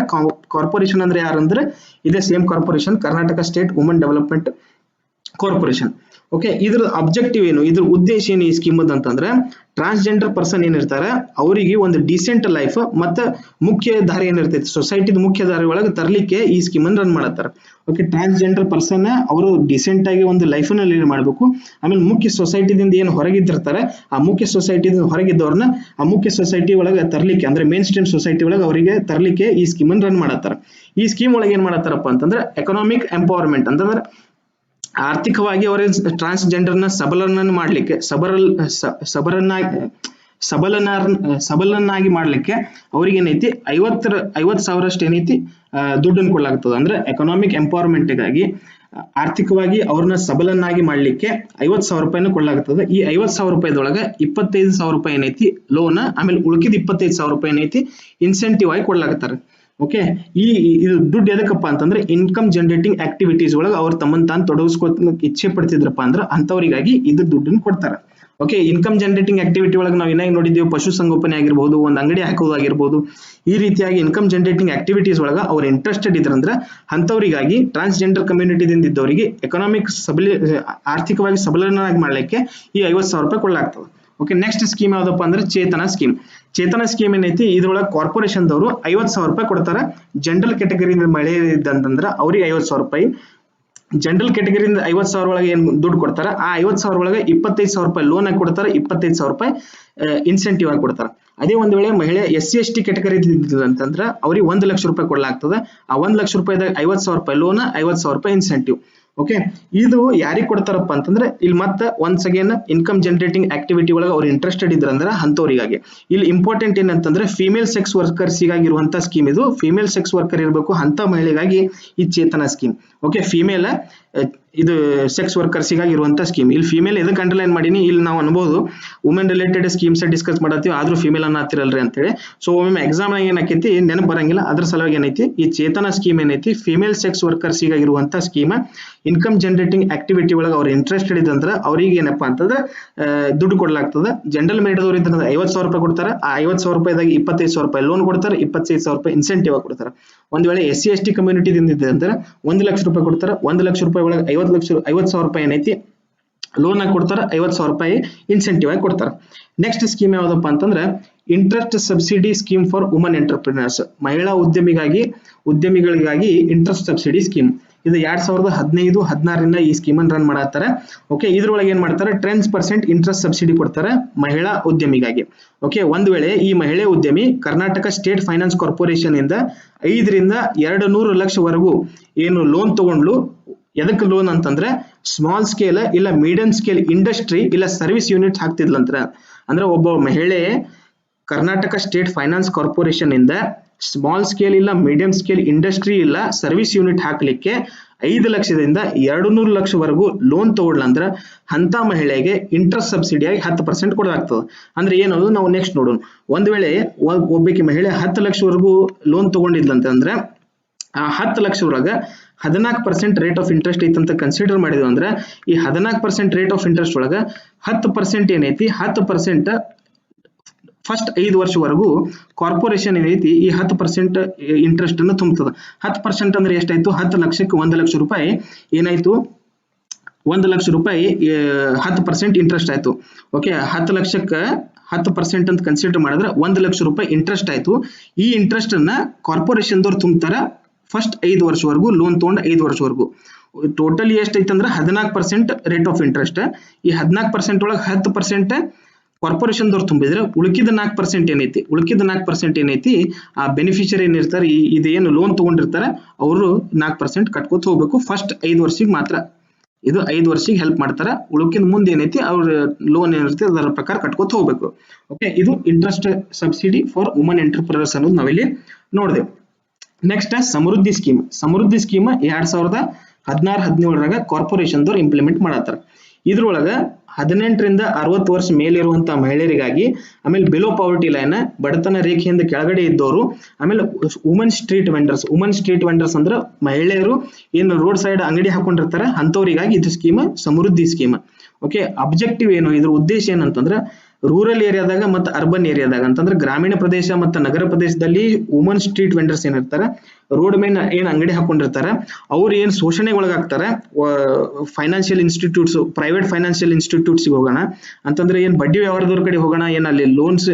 ಕಾರ್ಪೊರೇಷನ್ ಅಂದ್ರೆ ಯಾರಂದ್ರೆ ಇದೇ same corporation, Karnataka state woman development corporation. Okay, ಇದ್ರ ಅಬ್ಜೆಕ್ಟಿವ್ ಏನು, ಇದ್ರ ಉದ್ದೇಶ ಏನು ಈ ಸ್ಕೀಮ್ ಅಂತಂದ್ರೆ ಟ್ರಾನ್ಸ್ಜೆಂಡರ್ ಪರ್ಸನ್ ಏನಿರ್ತಾರೆ ಅವರಿಗೆ ಒಂದು ಡಿಸೆಂಟ್ ಲೈಫ್ ಮತ್ತೆ ಮುಖ್ಯ ದಾರಿ ಏನಿರ್ತೈತಿ ಸೊಸೈಟಿದ ಮುಖ್ಯ ದಾರಿ ಒಳಗೆ ತರಲಿಕ್ಕೆ ಈ ಸ್ಕೀಮ್ ಅನ್ನು ರನ್ ಮಾಡತ್ತಾರ. ಓಕೆ, ಟ್ರಾನ್ಸ್ಜೆಂಡರ್ ಪರ್ಸನ್ ಅವರು ಡಿಸೆಂಟ್ ಆಗಿ ಒಂದು ಲೈಫ್ ಅನ್ನ ಲೀಡ್ ಮಾಡಬೇಕು. ಆಮೇಲೆ ಮುಖ್ಯ ಸೊಸೈಟಿದಿಂದ ಏನು ಹೊರಗಿದ್ದಿರ್ತಾರೆ ಆ ಮುಖ್ಯ ಸೊಸೈಟಿದಿಂದ ಹೊರಗಿದ್ದವ್ರನ್ನ ಆ ಮುಖ್ಯ ಸೊಸೈಟಿ ಒಳಗೆ ತರಲಿಕ್ಕೆ ಅಂದ್ರೆ ಮೇನ್ ಸ್ಟ್ರೀಮ್ ಸೊಸೈಟಿ ಒಳಗೆ ಅವರಿಗೆ ತರಲಿಕ್ಕೆ ಈ ಸ್ಕೀಮ್ ಅನ್ನು ರನ್ ಮಾಡತ್ತಾರ. ಈ ಸ್ಕೀಮ್ ಒಳಗೆ ಏನ್ ಮಾಡತ್ತಾರಪ್ಪ ಅಂತಂದ್ರೆ ಎಕನಾಮಿಕ್ ಎಂಪವರ್ಮೆಂಟ್ ಅಂತಂದ್ರೆ ಆರ್ಥಿಕವಾಗಿ ಅವರ ಟ್ರಾನ್ಸ್ಜೆಂಡರ್ನ ಸಬಲರನ್ನಾಗಿ ಮಾಡ್ಲಿಕ್ಕೆ ಸಬಲನಾಗಿ ಮಾಡ್ಲಿಕ್ಕೆ ಅವ್ರಿಗೆ ಏನೈತಿ 50,000 ಏನೈತಿ ದುಡ್ಡನ್ನು ಕೊಡಲಾಗ್ತದೆ. ಅಂದ್ರೆ ಎಕನಾಮಿಕ್ ಎಂಪವರ್ಮೆಂಟ್ಗಾಗಿ ಆರ್ಥಿಕವಾಗಿ ಅವ್ರನ್ನ ಸಬಲನಾಗಿ ಮಾಡ್ಲಿಕ್ಕೆ 50,000 ರೂಪಾಯಿನ ಕೊಡಲಾಗ್ತದೆ. ಈ 50,000 ರೂಪಾಯಿದೊಳಗೆ 25,000 ರೂಪಾಯಿ ಏನೈತಿ ಲೋನ್, ಆಮೇಲೆ ಉಳಿಕಿದ 25,000 ರೂಪಾಯಿ ಏನೈತಿ ಇನ್ಸೆಂಟಿವ್ ಆಗಿ ಕೊಡ್ಲಾಗ್ತಾರೆ. ಓಕೆ, ಇದು ದುಡ್ಡು ಎದಕ್ಕಪ್ಪ ಅಂತಂದ್ರೆ ಇನ್ಕಮ್ ಜನರೇಟಿಂಗ್ ಆಕ್ಟಿವಿಟೀಸ್ ಒಳಗೆ ಅವ್ರು ತಮ್ಮನ್ನು ತಾನು ತೊಡಗಿಸ್ಕೊಳಕ್ ಇಚ್ಛೆ ಪಡ್ತಿದ್ರಪ್ಪ ಅಂದ್ರೆ ಅಂತವರಿಗಾಗಿ ಇದು ದುಡ್ಡನ್ನು ಕೊಡ್ತಾರೆ. ಓಕೆ, ಇನ್ಕಮ್ ಜನರೇಟಿಂಗ್ ಆಕ್ಟಿವಿಟಿ ಒಳಗೆ ನಾವು ಏನಾಗಿ ನೋಡಿದ್ದೀವಿ, ಪಶು ಸಂಗೋಪನೆ ಆಗಿರ್ಬೋದು, ಒಂದು ಅಂಗಡಿ ಹಾಕೋದಾಗಿರ್ಬೋದು, ಈ ರೀತಿಯಾಗಿ ಇನ್ಕಮ್ ಜನರೇಟಿಂಗ್ ಆಕ್ಟಿವಿಟೀಸ್ ಒಳಗೆ ಅವ್ರು ಇಂಟ್ರೆಸ್ಟೆಡ್ ಇದ್ರಂದ್ರೆ ಅಂತವರಿಗಾಗಿ ಟ್ರಾನ್ಸ್ಜೆಂಡರ್ ಕಮ್ಯುನಿಟಿದಿಂದ ಇದ್ದವರಿಗೆ ಆರ್ಥಿಕವಾಗಿ ಸಬಲನಾಗಿ ಮಾಡ್ಲಿಕ್ಕೆ ಈ 50,000 ರೂಪಾಯಿ ಕೊಡಲಾಗ್ತದೆ. ಓಕೆ, ನೆಕ್ಸ್ಟ್ ಸ್ಕೀಮ್ ಯಾವ್ದಪ್ಪ ಅಂದ್ರೆ ಚೇತನ ಸ್ಕೀಮ್. ಚೇತನ ಸ್ಕೀಮ್ ಏನೈತಿ, ಇದ್ರೊಳಗೆ ಕಾರ್ಪೊರೇಷನ್ ದವರು 50,000 ರೂಪಾಯಿ ಕೊಡ್ತಾರ. ಜನರಲ್ ಕ್ಯಾಟಗರಿ ಮಹಿಳೆ ಇದ್ದಂತಂದ್ರ ಅವ್ರಿಗೆ 50,000 ರೂಪಾಯಿ. ಜನರಲ್ ಕ್ಯಾಟಗರಿಯಿಂದ 50,000 ಒಳಗೆ ಏನ್ ದುಡ್ಡು ಕೊಡ್ತಾರ, ಆ 50,000 ಒಳಗೆ 25,000 ರೂಪಾಯಿ ಲೋನ್ ಆಗಿ ಕೊಡ್ತಾರೆ, 25,000 ರೂಪಾಯಿ ಇನ್ಸೆಂಟಿವ್ ಆಗಿ ಕೊಡ್ತಾರೆ. ಅದೇ ಒಂದ್ ವೇಳೆ ಮಹಿಳೆ SC/ST ಕ್ಯಾಟಗರಿ ಅಂತಂದ್ರ ಅವ್ರಿಗೆ 1 ಲಕ್ಷ ರೂಪಾಯಿ ಕೊಡ್ಲಾಗ್ತದೆ. ಆ 1 ಲಕ್ಷ ರೂಪಾಯಿದಾಗ 50,000 ರೂಪಾಯಿ ಲೋನ್, 50,000 ರೂಪಾಯಿ ಇನ್ಸೆಂಟಿವ್. ಓಕೆ, ಇದು ಯಾರಿಗೆ ಕೊಡ್ತಾರಪ್ಪ ಅಂತಂದ್ರೆ ಇಲ್ಲಿ ಮತ್ತೆ once again income generating activity ಒಳಗೆ ಅವ್ರು ಇಂಟ್ರೆಸ್ಟೆಡ್ ಇದ್ರಂದ್ರೆ ಅಂತವ್ರಿಗಾಗಿ. ಇಲ್ಲಿ ಇಂಪಾರ್ಟೆಂಟ್ ಏನಂತಂದ್ರೆ ಫಿಮೇಲ್ ಸೆಕ್ಸ್ ವರ್ಕರ್ಸ್ಗಾಗಿ ಇರುವಂತ ಸ್ಕೀಮ್ ಇದು. ಫಿಮೇಲ್ ಸೆಕ್ಸ್ ವರ್ಕರ್ ಇರಬೇಕು ಅಂತ ಮಹಿಳೆಗಾಗಿ ಈ ಚೇತನ ಸ್ಕೀಮ್. ಓಕೆ, ಫಿಮೇಲ್ ಇದು ಸೆಕ್ಸ್ ವರ್ಕರ್ಸ್ಗಾಗಿ ಇರುವಂತ ಸ್ಕೀಮ್. ಇಲ್ಲಿ ಫಿಮೇಲ್ ಎದಕ್ಕೆ ಅಂಡರ್ಲೈನ್ ಮಾಡೀನಿ, ಇಲ್ಲಿ ನಾವು ಅನ್ಬಹುದು ವುಮೆನ್ ರಿಲೇಟೆಡ್ ಸ್ಕೀಮ್ಸ್ ಡಿಸ್ಕಸ್ ಮಾಡತ್ತೀವಿ, ಆದ್ರೂ ಫಿಮೇಲ್ ಅನ್ನ ಹತ್ತಿರಲ್ರಿ ಅಂತ ಹೇಳಿ. ಸೊ ಒಮ್ಮೆ ಎಕ್ಸಾಮ್ ಏನಾಕೈತಿ ನೆನಪು ಬರಂಗಿಲ್ಲ, ಅದ್ರ ಸಲುವಾಗಿ ಏನೈತಿ ಈ ಚೇತನ ಸ್ಕೀಮ್ ಏನೈತಿ ಫಿಮೇಲ್ ಸೆಕ್ಸ್ ವರ್ಕರ್ಸ್ಗಾಗಿ ಇರುವಂತ ಸ್ಕೀಮ್. ಇನ್ಕಮ್ ಜನರೇಟಿಂಗ್ ಆಕ್ಟಿವಿಟಿ ಒಳಗೆ ಅವ್ರು ಇಂಟ್ರೆಸ್ಟೆಡ್ ಇದ್ದಂದ್ರೆ ಅವ್ರಿಗೆ ಏನಪ್ಪಾ ಅಂತಂದ್ರೆ ದುಡ್ಡು ಕೊಡ್ಲಾಗ್ತದೆ. ಜನರಲ್ ಮೇರಿದವ್ರು ಇದ್ದಂದ್ರೆ 50,000 ರೂಪಾಯಿ ಕೊಡ್ತಾರೆ. ಆ 50,000 ರೂಪಾಯಿದಾಗ 25,000 ರೂಪಾಯಿ ಲೋನ್ ಕೊಡ್ತಾರೆ, 25,000 ರೂಪಾಯಿ ಇನ್ಸೆಂಟಿವ್ ಆಗಿ ಕೊಡ್ತಾರೆ. ಒಂದ್ ವೇಳೆ SC/ST ಕಮ್ಯುನಿಟಿ ಇದೆ ಅಂದ್ರೆ 1 ಲಕ್ಷ ರೂಪಾಯಿ ಕೊಡ್ತಾರೆ. 1 ಲಕ್ಷ ರೂಪಾಯಿ ಒಳಗೆ 50,000 ರೂಪಾಯಿ ಏನೈತಿ ಲೋನ್ ಆಗಿ ಕೊಡ್ತಾರೆ, 50,000 ರೂಪಾಯಿ ಇನ್ಸೆಂಟಿವ್ ಆಗಿ ಕೊಡ್ತಾರೆ. ನೆಕ್ಸ್ಟ್ ಸ್ಕೀಮ್ ಯಾವ್ದಪ್ಪ ಅಂತಂದ್ರೆ interest subsidy scheme for women entrepreneurs. ಮಹಿಳಾ ಉದ್ಯಮಿಗಳಿಗಾಗಿ ಇಂಟ್ರೆಸ್ಟ್ ಸಬ್ಸಿಡಿ ಸ್ಕೀಮ್. ಇದು 2015-16 ಈ ಸ್ಕೀಮ್ ಅನ್ನು ರನ್ ಮಾಡತ್ತಾರೆ. ಓಕೆ, ಇದ್ರೊಳಗೆ ಏನ್ ಮಾಡ್ತಾರೆ 10% ಇಂಟ್ರೆಸ್ಟ್ ಸಬ್ಸಿಡಿ ಕೊಡ್ತಾರೆ ಮಹಿಳಾ ಉದ್ಯಮಿಗಾಗಿ. ಓಕೆ, ಒಂದ್ ವೇಳೆ ಈ ಮಹಿಳೆ ಉದ್ಯಮಿ ಕರ್ನಾಟಕ ಸ್ಟೇಟ್ ಫೈನಾನ್ಸ್ ಕಾರ್ಪೊರೇಷನ್ ಇಂದ 5ರಿಂದ 200 ಲಕ್ಷವರೆಗೂ ಏನು ಲೋನ್ ತಗೊಂಡ್ಲು. ಎದಕ್ಕೆ ಲೋನ್ ಅಂತಂದ್ರೆ ಸ್ಮಾಲ್ ಸ್ಕೇಲ್ ಇಲ್ಲ ಮೀಡಿಯಂ ಸ್ಕೇಲ್ ಇಂಡಸ್ಟ್ರಿ ಇಲ್ಲ ಸರ್ವಿಸ್ ಯೂನಿಟ್ ಹಾಕ್ತಿದ್ಲಂತ. ಅಂದ್ರೆ ಒಬ್ಬ ಮಹಿಳೆ ಕರ್ನಾಟಕ ಸ್ಟೇಟ್ ಫೈನಾನ್ಸ್ ಕಾರ್ಪೊರೇಷನ್ ಇಂದ ಸ್ಮಾಲ್ ಸ್ಕೇಲ್ ಇಲ್ಲ ಮೀಡಿಯಂ ಸ್ಕೇಲ್ ಇಂಡಸ್ಟ್ರಿ ಇಲ್ಲ ಸರ್ವಿಸ್ ಯೂನಿಟ್ ಹಾಕ್ಲಿಕ್ಕೆ 5 ಲಕ್ಷದಿಂದ 200 ಲಕ್ಷವರೆಗೂ ಲೋನ್ ತಗೊಳ್ಲಂದ್ರ ಅಂತ ಮಹಿಳೆಗೆ ಇಂಟ್ರೆಸ್ಟ್ ಸಬ್ಸಿಡಿಯಾಗಿ 10% ಕೊಡಲಾಗ್ತದೆ. ಅಂದ್ರೆ ಏನದು ನಾವು ನೆಕ್ಸ್ಟ್ ನೋಡೋಣ. ಒಂದ್ ವೇಳೆ ಒಬ್ಬಾಕಿ ಮಹಿಳೆ 10 ಲಕ್ಷವರೆಗೂ ಲೋನ್ ತಗೊಂಡಿದ್ಲಂತಂದ್ರೆ ಆ 10 ಲಕ್ಷ ಒಳಗ 14% ರೇಟ್ ಆಫ್ ಇಂಟ್ರೆಸ್ಟ್ ಐತಂತ ಕನ್ಸಿಡರ್ ಮಾಡಿದ್ವಿ ಅಂದ್ರೆ ಈ 14% ರೇಟ್ ಆಫ್ ಇಂಟ್ರೆಸ್ಟ್ ಒಳಗ 10% ಏನೈತಿ 10% ಫಸ್ಟ್ 5 ವರ್ಷವರೆಗೂ ಕಾರ್ಪೊರೇಷನ್ ಏನೈತಿ ಈ 10% ಇಂಟ್ರೆಸ್ಟ್ ಅನ್ನು ತುಂಬುತ್ತದೆ. 10% ಅಂದ್ರೆ ಎಷ್ಟಾಯ್ತು, 10 ಲಕ್ಷಕ್ಕೆ 1 ಲಕ್ಷ ರೂಪಾಯಿ ಏನಾಯ್ತು, 1 ಲಕ್ಷ ರೂಪಾಯಿ 10% ಇಂಟ್ರೆಸ್ಟ್ ಆಯ್ತು. ಓಕೆ, 10 ಲಕ್ಷಕ್ಕೆ 10% ಅಂತ ಕನ್ಸಿಡರ್ ಮಾಡಿದ್ರೆ 1 ಲಕ್ಷ ರೂಪಾಯಿ ಇಂಟ್ರೆಸ್ಟ್ ಆಯ್ತು. ಈ ಇಂಟ್ರೆಸ್ಟ್ ಅನ್ನ ಕಾರ್ಪೊರೇಷನ್ ದವ್ರು ತುಂಬ್ತಾರ ಫಸ್ಟ್ 5 ವರ್ಷವರೆಗೂ ಲೋನ್ ತಗೊಂಡು 5 ವರ್ಷವರೆಗೂ. ಟೋಟಲಿ ಎಷ್ಟೈತೆ ಅಂದ್ರೆ 14% ರೇಟ್ ಆಫ್ ಇಂಟ್ರೆಸ್ಟ್. ಈ 14% ಒಳಗೆ 10% ಕಾರ್ಪೊರೇಷನ್ ದವ್ರು ತುಂಬಿದ್ರೆ ಉಳಿಕಿದ 4% ಏನೈತಿ, ಉಳಿಕಿದ 4% ಏನೈತಿ ಆ ಬೆನಿಫಿಷರಿ ಏನಿರ್ತಾರೆ ಇದೇನು ಲೋನ್ ತಗೊಂಡಿರ್ತಾರೆ ಅವರು 4% ಕಟ್ಕೋತ ಹೋಗ್ಬೇಕು ಫಸ್ಟ್ 5 ವರ್ಷಕ್ಕೆ ಮಾತ್ರ. ಇದು 5 ವರ್ಷಕ್ಕೆ ಹೆಲ್ಪ್ ಮಾಡ್ತಾರ. ಉಳುಕಿದ ಮುಂದೆ ಏನೈತಿ ಅವ್ರ ಲೋನ್ ಏನಿರುತ್ತೆ ಅದರ ಪ್ರಕಾರ ಕಟ್ಕೋತ ಹೋಗ್ಬೇಕು. ಓಕೆ, ಇದು interest subsidy for women entrepreneurs ಅನ್ನೋದು ನಾವಿಲ್ಲಿ ನೋಡಿದೆವು. ನೆಕ್ಸ್ಟ್ ಸಮೃದ್ಧಿ ಸ್ಕೀಮ್. ಸಮೃದ್ಧಿ ಸ್ಕೀಮ್ 2016-17 ಕಾರ್ಪೊರೇಷನ್ ದವ್ರು ಇಂಪ್ಲಿಮೆಂಟ್ ಮಾಡತ್ತಾರ. ಇದ್ರೊಳಗ 18ರಿಂದ 60 ವರ್ಷ ಮೇಲಿರುವಂತಹ ಮಹಿಳೆಯರಿಗಾಗಿ, ಆಮೇಲೆ ಬಿಲೋ ಪಾವರ್ಟಿ ಲೈನ್ ಬಡತನ ರೇಖೆಯಿಂದ ಕೆಳಗಡೆ ಇದ್ದವರು, ಆಮೇಲೆ ವುಮನ್ ಸ್ಟ್ರೀಟ್ ವೆಂಡರ್ಸ್ ಅಂದ್ರೆ ಮಹಿಳೆಯರು ಏನು ರೋಡ್ ಸೈಡ್ ಅಂಗಡಿ ಹಾಕೊಂಡಿರ್ತಾರೆ ಅಂತವರಿಗಾಗಿ ಇದು ಸ್ಕೀಮ್ ಸಮೃದ್ಧಿ ಸ್ಕೀಮ್. ಓಕೆ, ಅಬ್ಜೆಕ್ಟಿವ್ ಏನು, ಇದ್ರ ಉದ್ದೇಶ ಏನಂತಂದ್ರೆ ರೂರಲ್ ಏರಿಯಾದಾಗ ಮತ್ತು ಅರ್ಬನ್ ಏರಿಯಾದಾಗ ಅಂತಂದ್ರೆ ಗ್ರಾಮೀಣ ಪ್ರದೇಶ ಮತ್ತು ನಗರ ಪ್ರದೇಶದಲ್ಲಿ ವುಮನ್ ಸ್ಟ್ರೀಟ್ ವೆಂಡರ್ಸ್ ಏನಿರ್ತಾರೆ, ರೋಡ್ ಮೇಲೆ ಏನ್ ಅಂಗಡಿ ಹಾಕೊಂಡಿರ್ತಾರೆ ಅವ್ರು ಏನ್ ಶೋಷಣೆಗೆ ಒಳಗಾಗ್ತಾರೆ. ಫೈನಾನ್ಷಿಯಲ್ ಇನ್ಸ್ಟಿಟ್ಯೂಟ್ಸ್, ಪ್ರೈವೇಟ್ ಫೈನಾನ್ಷಿಯಲ್ ಇನ್ಸ್ಟಿಟ್ಯೂಟ್ಸ್ಗೆ ಹೋಗೋಣ ಅಂತಂದ್ರೆ ಏನ್ ಬಡ್ಡಿ ವ್ಯವಹಾರದವ್ರ ಕಡೆ ಹೋಗೋಣ, ಏನ್ ಅಲ್ಲಿ ಲೋನ್ಸ್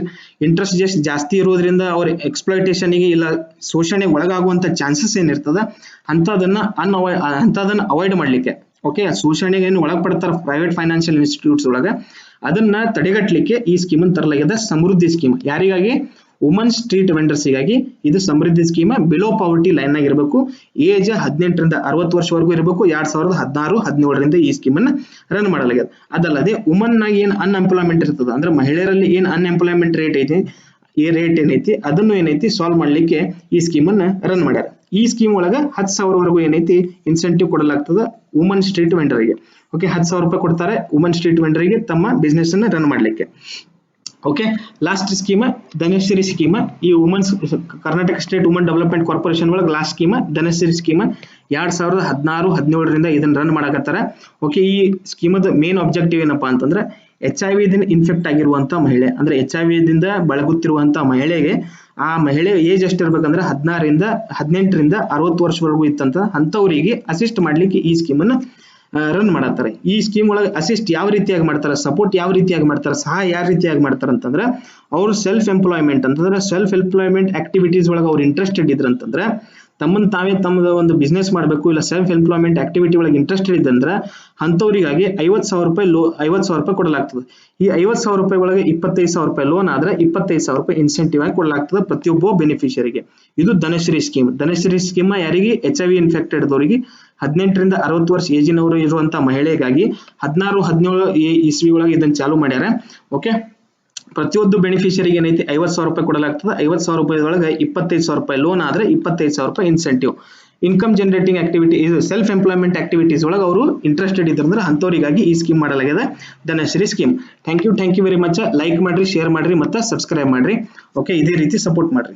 ಇಂಟ್ರೆಸ್ಟ್ ಜಾಸ್ತಿ ಇರೋದ್ರಿಂದ ಅವ್ರ ಎಕ್ಸ್ಪ್ಲಾಯಿಟೇಷನ್ಗೆ ಇಲ್ಲ ಶೋಷಣೆಗೆ ಒಳಗಾಗುವಂತ ಚಾನ್ಸಸ್ ಏನಿರ್ತದ ಅಂತದನ್ನ ಅವಾಯ್ಡ್ ಮಾಡ್ಲಿಕ್ಕೆ. ಓಕೆ, ಶೋಷಣೆಗೆ ಏನು ಒಳಪಡ್ತಾರೆ ಪ್ರೈವೇಟ್ ಫೈನಾನ್ಷಿಯಲ್ ಇನ್ಸ್ಟಿಟ್ಯೂಟ್ಸ್ ಒಳಗೆ, ಅದನ್ನ ತಡೆಗಟ್ಟಲಿಕ್ಕೆ ಈ ಸ್ಕೀಮ್ ಅನ್ನು ತರಲಾಗಿದೆ ಸಮೃದ್ಧಿ ಸ್ಕೀಮ್. ಯಾರಿಗಾಗಿ, ವುಮನ್ ಸ್ಟ್ರೀಟ್ ವೆಂಡರ್ಸ್ಗಾಗಿ ಇದು ಸಮೃದ್ಧಿ ಸ್ಕೀಮ್. ಬಿಲೋ ಪಾವರ್ಟಿ ಲೈನ್ ಆಗಿರಬೇಕು, ಏಜ್ 18ರಿಂದ 60 ವರ್ಷವರೆಗೂ ಇರಬೇಕು. 2016-17 ಈ ಸ್ಕೀಮ್ ಅನ್ನ ರನ್ ಮಾಡಲಾಗಿದೆ. ಅದಲ್ಲದೆ ವುಮನ್ ನಾಗ ಏನ್ ಅನ್ಎಂಪ್ಲಾಯ್ಮೆಂಟ್ ಇರ್ತದ ಅಂದ್ರೆ ಮಹಿಳೆಯರಲ್ಲಿ ಏನ್ ಅನ್ಎಂಪ್ಲಾಯ್ಮೆಂಟ್ ರೇಟ್ ಏನೈತಿ ಅದನ್ನು ಏನೈತಿ ಸಾಲ್ವ್ ಮಾಡ್ಲಿಕ್ಕೆ ಈ ಸ್ಕೀಮ್ ಅನ್ನ ರನ್ ಮಾಡ್ಯಾರ. ಈ ಸ್ಕೀಮ್ ಒಳಗ 10,000 ವರೆಗೂ ಏನೈತಿ ಇನ್ಸೆಂಟಿವ್ ಕೊಡಲಾಗ್ತದ ವುಮನ್ ಸ್ಟ್ರೀಟ್ ವೆಂಡರ್ಗೆ. ಓಕೆ, 10,000 ರೂಪಾಯಿ ಕೊಡ್ತಾರೆ ವುಮನ್ ಸ್ಟ್ರೀಟ್ ವೆಂಡರ್ಗೆ ತಮ್ಮ ಬಿಸ್ನೆಸ್ ಅನ್ನ ರನ್ ಮಾಡ್ಲಿಕ್ಕೆ. Okay, last scheme Dhanashree scheme. ಈ woman's Karnataka state woman development corporation ಒಳಗೆ ಲಾಸ್ಟ್ ಸ್ಕೀಮ್ ಧನಶ್ರೀ ಸ್ಕೀಮ್ 2016-17 ಇದನ್ನ ರನ್ ಮಾಡಕತ್ತಾರ. ಓಕೆ, ಈ ಸ್ಕೀಮದ ಮೇನ್ ಆಬ್ಜೆಕ್ಟಿವ್ ಏನಪ್ಪಾ ಅಂತಂದ್ರೆ HIV ದಿಂದ ಇನ್ಫೆಕ್ಟ್ ಆಗಿರುವಂತ ಮಹಿಳೆ ಅಂದ್ರೆ HIV ದಿಂದ ಬಳಗುತ್ತಿರುವಂತ ಮಹಿಳೆಗೆ, ಆ ಮಹಿಳೆ ಏಜ್ ಎಷ್ಟಿರ್ಬೇಕಂದ್ರೆ 18ರಿಂದ 60 ವರ್ಷವರೆಗೂ ಇತ್ತಂತ ಅಂತವರಿಗೆ ಅಸಿಸ್ಟ್ ಮಾಡ್ಲಿಕ್ಕೆ ಈ ಸ್ಕೀಮ್ ಅನ್ನು ರನ್ ಮಾಡತ್ತಾರೆ. ಈ ಸ್ಕೀಮ್ ಒಳಗೆ ಅಸಿಸ್ಟ್ ಯಾವ ರೀತಿಯಾಗಿ ಮಾಡ್ತಾರೆ, ಸಪೋರ್ಟ್ ಯಾವ ರೀತಿಯಾಗಿ ಮಾಡ್ತಾರೆ, ಸಹಾಯ ಯಾವ ರೀತಿಯಾಗಿ ಮಾಡ್ತಾರೆ ಅಂತಂದ್ರೆ ಅವ್ರು ಸೆಲ್ಫ್ ಎಂಪ್ಲಾಯ್ಮೆಂಟ್ ಅಂತಂದ್ರೆ ಸೆಲ್ಫ್ ಎಂಪ್ಲಾಯ್ಮೆಂಟ್ ಆಕ್ಟಿವಿಟೀಸ್ ಒಳಗೆ ಅವ್ರು ಇಂಟ್ರೆಸ್ಟೆಡ್ ಇದ್ರಂತಂದ್ರೆ ತಮ್ಮನ್ನ ತಾವೇ ತಮ್ಮದ ಒಂದು ಬಿಸ್ನೆಸ್ ಮಾಡಬೇಕು ಇಲ್ಲ ಸೆಲ್ಫ್ ಎಂಪ್ಲಾಯ್ಮೆಂಟ್ ಆಕ್ಟಿವಿಟಿ ಒಳಗೆ ಇಂಟ್ರೆಸ್ಟೆಡ್ ಇದ್ದಂದ್ರೆ ಅಂಥವರಿಗಾಗಿ 50,000 ರೂಪಾಯಿ 50,000 ರೂಪಾಯಿ ಕೊಡಲಾಗ್ತದೆ. ಈ 50,000 ರೂಪಾಯಿ ಒಳಗೆ 25,000 ರೂಪಾಯಿ ಲೋನ್ ಆದ್ರೆ 25,000 ರೂಪಾಯಿ ಇನ್ಸೆಂಟಿವ್ ಆಗಿ ಕೊಡಲಾಗ್ತದೆ ಪ್ರತಿಯೊಬ್ಬ ಬೆನಿಫಿಷಿಯರಿಗೆ. ಇದು ಧನಶ್ರೀ ಸ್ಕೀಮ್. ಧನಶ್ರೀ ಸ್ಕೀಮ್ ಯಾರಿಗೆ HIV ಇನ್ಫೆಕ್ಟೆಡ್ ದವರಿಗೆ 18 ರಿಂದ 60 ವರ್ಷ ಏಜಿನವರು ಇರುವಂತಹ ಮಹಿಳೆಗಾಗಿ 16-17 ಇಸ್ವಿ ಒಳಗೆ ಇದನ್ನ ಚಾಲೂ ಮಾಡ್ಯಾರ. ಓಕೆ, ಪ್ರತಿಯೊಂದು ಬೆನಿಫಿಷಿಯರಿಗೆ ಏನೈತಿ 50,000 ರೂಪಾಯಿ ಕೊಡಲಾಗ್ತದೆ. 50,000 ರೂಪಾಯಿ ಒಳಗೆ 25,000 ರೂಪಾಯಿ ಲೋನ್ ಆದ್ರೆ 25,000 ರೂಪಾಯಿ ಇನ್ಸೆಂಟಿವ್. ಇನ್ಕಮ್ ಜನರೇಟಿಂಗ್ ಆಕ್ಟಿವಿಟಿ ಇದು ಸೆಲ್ಫ್ ಎಂಪ್ಲಾಯ್ಮೆಂಟ್ ಆಕ್ಟಿವಿಟೀಸ್ ಒಳಗೆ ಅವರು ಇಂಟ್ರೆಸ್ಟೆಡ್ ಇದ್ರಂದ್ರೆ ಅಂಥವರಿಗಾಗಿ ಈ ಸ್ಕೀಮ್ ಮಾಡಲಾಗಿದೆ, Dhanashree scheme. Thank you very much. Like ಮಾಡ್ರಿ, ಶೇರ್ ಮಾಡ್ರಿ ಮತ್ತೆ ಸಬ್ಸ್ಕ್ರೈಬ್ ಮಾಡ್ರಿ. ಓಕೆ, ಇದೇ ರೀತಿ ಸಪೋರ್ಟ್ ಮಾಡ್ರಿ.